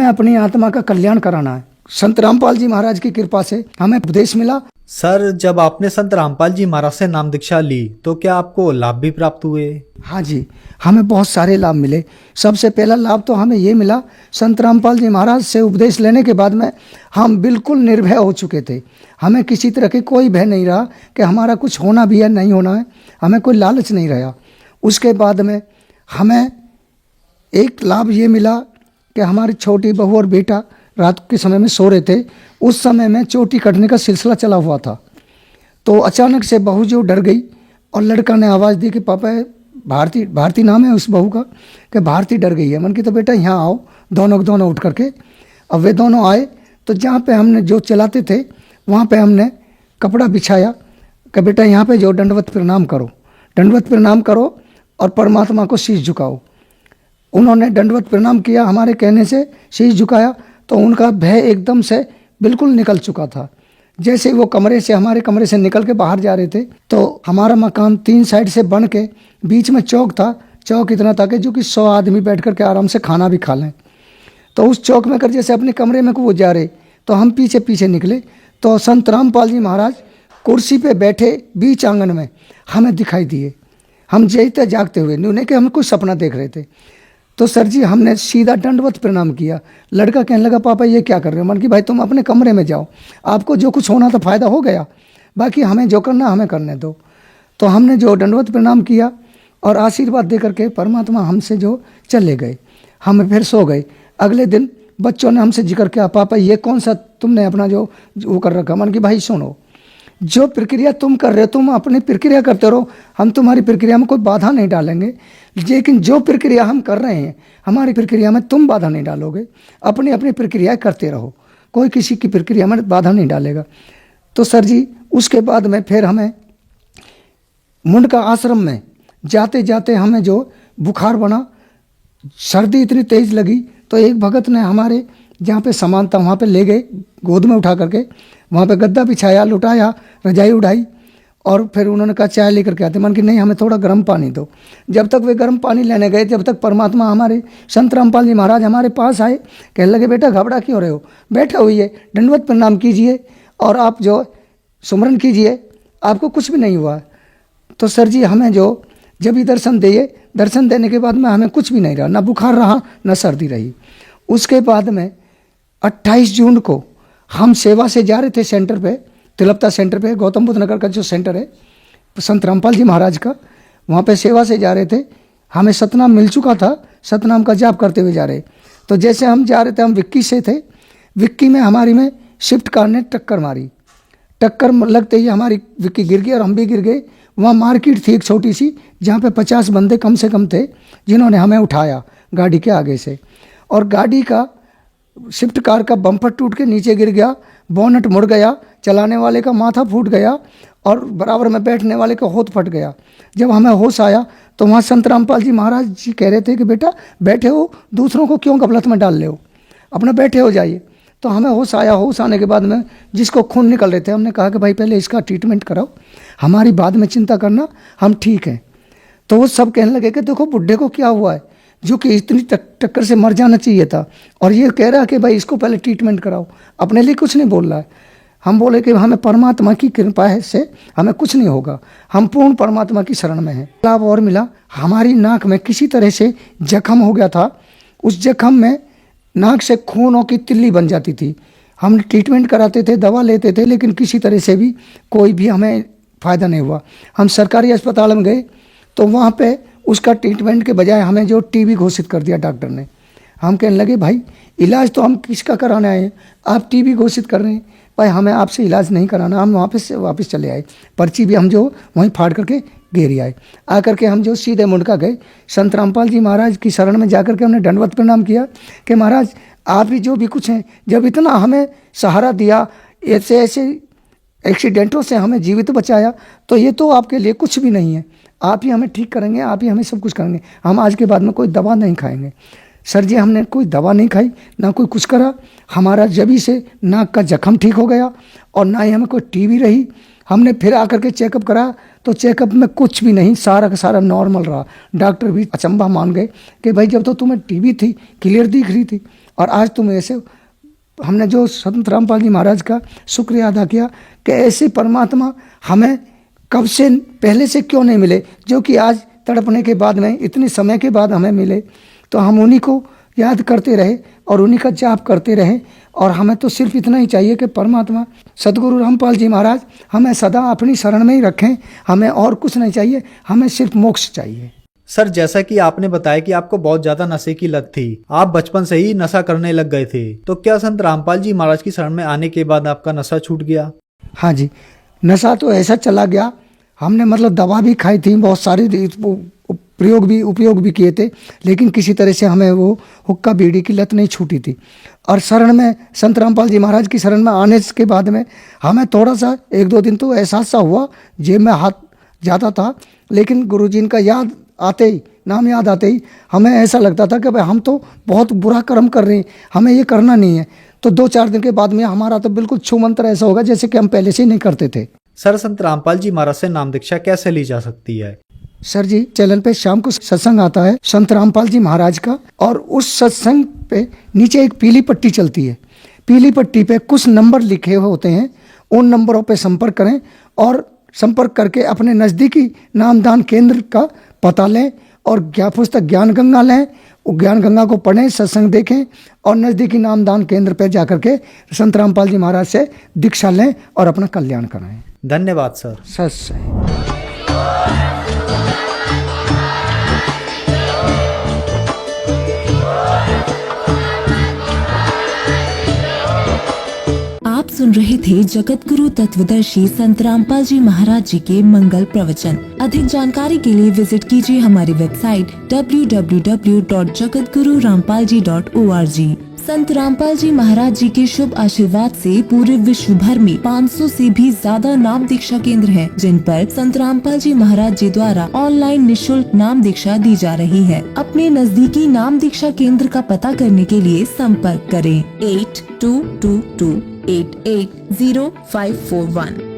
अपनी आत्मा का कल्याण कराना है। संत रामपाल जी महाराज की कृपा से हमें उपदेश मिला। सर जब आपने संत रामपाल जी महाराज से नाम दीक्षा ली तो क्या आपको लाभ भी प्राप्त हुए? हाँ जी, हमें बहुत सारे लाभ मिले। सबसे पहला लाभ तो हमें ये मिला, संत रामपाल जी महाराज से उपदेश लेने के बाद में हम बिल्कुल निर्भय हो चुके थे। हमें किसी तरह के कोई भय नहीं रहा कि हमारा कुछ होना भी है नहीं होना है, हमें कोई लालच नहीं रहा। उसके बाद में हमें एक लाभ ये मिला कि हमारी छोटी बहू और बेटा रात के समय में सो रहे थे। उस समय में चोटी कटने का सिलसिला चला हुआ था। तो अचानक से बहू जो डर गई और लड़का ने आवाज़ दी कि पापा, भारती नाम है उस बहू का, कि भारती डर गई है। मन की तो बेटा यहाँ आओ, दोनों उठ करके। अब वे दोनों आए तो जहाँ पे हमने जो चलाते थे वहाँ पे हमने कपड़ा बिछाया कि बेटा यहाँ पे जो दंडवत प्रणाम करो और परमात्मा को शीश झुकाओ। उन्होंने दंडवत प्रणाम किया, हमारे कहने से शीश झुकाया तो उनका भय एकदम से बिल्कुल निकल चुका था। जैसे वो हमारे कमरे से निकल के बाहर जा रहे थे तो हमारा मकान 3 साइड से बन के बीच में चौक था। चौक इतना था कि जो कि 100 आदमी बैठ कर के आराम से खाना भी खा लें। तो उस चौक में कर जैसे अपने कमरे में को वो जा रहे तो हम पीछे निकले तो संत रामपाल जी महाराज कुर्सी पे बैठे बीच आंगन में हमें दिखाई दिए। हम जैते जागते हुए, उन्हें कि हम कुछ सपना देख रहे थे। तो सर जी हमने सीधा दंडवत प्रणाम किया। लड़का कहने लगा पापा ये क्या कर रहे हो? मन की भाई तुम अपने कमरे में जाओ, आपको जो कुछ होना था फ़ायदा हो गया, बाकी हमें जो करना हमें करने दो। तो हमने जो दंडवत प्रणाम किया और आशीर्वाद दे करके परमात्मा हमसे जो चले गए, हम फिर सो गए। अगले दिन बच्चों ने हमसे जिक्र किया, पापा ये कौन सा तुमने अपना जो वो कर रखा? मन की भाई सुनो, जो प्रक्रिया तुम कर रहे हो तुम अपनी प्रक्रिया करते रहो, हम तुम्हारी प्रक्रिया में कोई बाधा नहीं डालेंगे। लेकिन जो प्रक्रिया हम कर रहे हैं हमारी प्रक्रिया में तुम बाधा नहीं डालोगे। अपनी अपनी प्रक्रिया करते रहो, कोई किसी की प्रक्रिया में बाधा नहीं डालेगा। तो सर जी उसके बाद में फिर हमें मुंडका आश्रम में जाते जाते हमें जो बुखार बना, सर्दी इतनी तेज लगी तो एक भगत ने हमारे जहाँ पे सामान था वहाँ पे ले गए, गोद में उठा करके वहाँ पे गद्दा बिछाया, लुटाया, रजाई उड़ाई और फिर उन्होंने कहा चाय लेकर के आते। मन कि नहीं, हमें थोड़ा गर्म पानी दो। जब तक वे गर्म पानी लेने गए तब तक परमात्मा हमारे संत रामपाल जी महाराज हमारे पास आए। कहने लगे बेटा घबरा क्यों रहे हो, बैठे हुए दंडवत प्रणाम कीजिए और आप जो सुमरन कीजिए, आपको कुछ भी नहीं हुआ। तो सर जी हमें जो जब भी दर्शन दिए, दर्शन देने के बाद में हमें कुछ भी नहीं रहा, ना बुखार रहा ना सर्दी रही। उसके बाद में 28 जून को हम सेवा से जा रहे थे सेंटर पे, तिलपता सेंटर पे, गौतम बुद्ध नगर का जो सेंटर है संत रामपाल जी महाराज का, वहाँ पे सेवा से जा रहे थे। हमें सतनाम मिल चुका था, सतनाम का जाप करते हुए जा रहे। तो जैसे हम जा रहे थे, हम विक्की से थे, विक्की में हमारी में शिफ्ट कार ने टक्कर मारी। टक्कर लगते ही हमारी विक्की गिर गई और हम भी गिर गए। वहाँ मार्केट थी एक छोटी सी, जहाँ पे 50 बंदे कम से कम थे, जिन्होंने हमें उठाया गाड़ी के आगे से। और गाड़ी का शिफ्ट कार का बम्पर टूट के नीचे गिर गया, बोनट मुड़ गया, चलाने वाले का माथा फूट गया और बराबर में बैठने वाले का होठ फट गया। जब हमें होश आया तो वहाँ संत रामपाल जी महाराज जी कह रहे थे कि बेटा बैठे हो, दूसरों को क्यों गफलत में डाल रहे हो, अपना बैठे हो जाइए। तो हमें होश आया। होश आने के बाद में जिसको खून निकल रहे थे, हमने कहा कि भाई पहले इसका ट्रीटमेंट कराओ, हमारी बाद में चिंता करना, हम ठीक हैं। तो वो सब कहने लगे कि देखो बुढ़े को क्या हुआ है, जो कि इतनी टक्कर से मर जाना चाहिए था, और ये कह रहा है कि भाई इसको पहले ट्रीटमेंट कराओ, अपने लिए कुछ नहीं बोल रहा है। हम बोले कि हमें परमात्मा की कृपा है से हमें कुछ नहीं होगा, हम पूर्ण परमात्मा की शरण में हैं। लाभ और मिला, हमारी नाक में किसी तरह से जख्म हो गया था, उस जख्म में नाक से खूनों की तिल्ली बन जाती थी। हम ट्रीटमेंट कराते थे, दवा लेते थे, लेकिन किसी तरह से भी कोई भी हमें फ़ायदा नहीं हुआ। हम सरकारी अस्पताल में गए तो वहाँ पे उसका ट्रीटमेंट के बजाय हमें जो टीबी घोषित कर दिया डॉक्टर ने। हम कहने लगे भाई इलाज तो हम किसका कराने आए हैं, आप टीबी घोषित कर रहे हैं, भाई हमें आपसे इलाज नहीं कराना। हम वापस चले आए, पर्ची भी हम जो वहीं फाड़ करके घेरी आए। आकर के हम जो सीधे मुंडका गए, संत रामपाल जी महाराज की शरण में जाकर के हमने दंडवत प्रणाम किया कि महाराज आप ही जो भी कुछ हैं, जब इतना हमें सहारा दिया, ऐसे ऐसे एक्सीडेंटों से हमें जीवित बचाया, तो ये तो आपके लिए कुछ भी नहीं है, आप ही हमें ठीक करेंगे, आप ही हमें सब कुछ करेंगे, हम आज के बाद में कोई दवा नहीं खाएंगे। सर जी हमने कोई दवा नहीं खाई, ना कोई कुछ करा, हमारा जभी से नाक का जख्म ठीक हो गया और ना ही हमें कोई टीबी रही। हमने फिर आकर के चेकअप करा तो चेकअप में कुछ भी नहीं, सारा का सारा नॉर्मल रहा। डॉक्टर भी अचंभा मान गए कि भाई जब तो तुम्हें टीबी थी, क्लियर दिख रही थी, और आज तुम ऐसे। हमने जो संत रामपाल जी महाराज का शुक्रिया अदा किया कि ऐसे परमात्मा हमें कब से पहले से क्यों नहीं मिले, जो कि आज तड़पने के बाद में इतने समय के बाद हमें मिले। तो हम उन्हीं को याद करते रहे और उन्हीं का जाप करते रहे, और हमें तो सिर्फ इतना ही चाहिए कि परमात्मा सदगुरु रामपाल जी महाराज हमें सदा अपनी शरण में ही रखें। हमें और कुछ नहीं चाहिए, हमें सिर्फ मोक्ष चाहिए। सर जैसा कि आपने बताया कि आपको बहुत ज्यादा नशे की लत थी, आप बचपन से ही नशा करने लग गए थे, तो क्या संत रामपाल जी महाराज की शरण में आने के बाद आपका नशा छूट गया? हाँ जी, नशा तो ऐसा चला गया, हमने मतलब दवा भी खाई थी, बहुत सारे उपयोग भी किए थे, लेकिन किसी तरह से हमें वो हुक्का बीड़ी की लत नहीं छूटी थी। और शरण में संत रामपाल जी महाराज की शरण में आने के बाद में हमें थोड़ा सा 1-2 दिन तो एहसास सा हुआ, जेब में हाथ जाता था, लेकिन गुरुजी का याद आते ही, नाम याद आते ही हमें ऐसा लगता था कि भाई हम तो बहुत बुरा कर्म कर रहे हैं, हमें ये करना नहीं है। तो 2-4 दिन के बाद में हमारा तो बिल्कुल छू मंत्र ऐसा होगा जैसे कि हम पहले से ही नहीं करते थे। सर संत रामपाल जी महाराज से नाम दीक्षा कैसे ली जा सकती है? सर जी चैनल पे शाम को सत्संग आता है संत रामपाल जी महाराज का, और उस सत्संग पे नीचे एक पीली पट्टी चलती है, पीली पट्टी पे कुछ नंबर लिखे हुए होते हैं, उन नंबरों पे संपर्क करें और संपर्क करके अपने नज़दीकी नामदान केंद्र का पता लें और पुस्तक ज्ञान गंगा लें, ज्ञान गंगा को पढ़ें, सत्संग देखें और नज़दीकी नामदान केंद्र पर जाकर के संत रामपाल जी महाराज से दीक्षा लें और अपना कल्याण कराएं। धन्यवाद सर। सत्संग। आप सुन रहे थे जगत गुरु तत्वदर्शी संत रामपाल जी महाराज जी के मंगल प्रवचन। अधिक जानकारी के लिए विजिट कीजिए हमारी वेबसाइट www.jagatgururampalji.org। संत रामपाल जी महाराज जी के शुभ आशीर्वाद से पूरे विश्व भर में 500 से भी ज्यादा नाम दीक्षा केंद्र हैं, जिन पर संत रामपाल जी महाराज जी द्वारा ऑनलाइन निशुल्क नाम दीक्षा दी जा रही है। अपने नजदीकी नाम दीक्षा केंद्र का पता करने के लिए संपर्क करें 8222880541।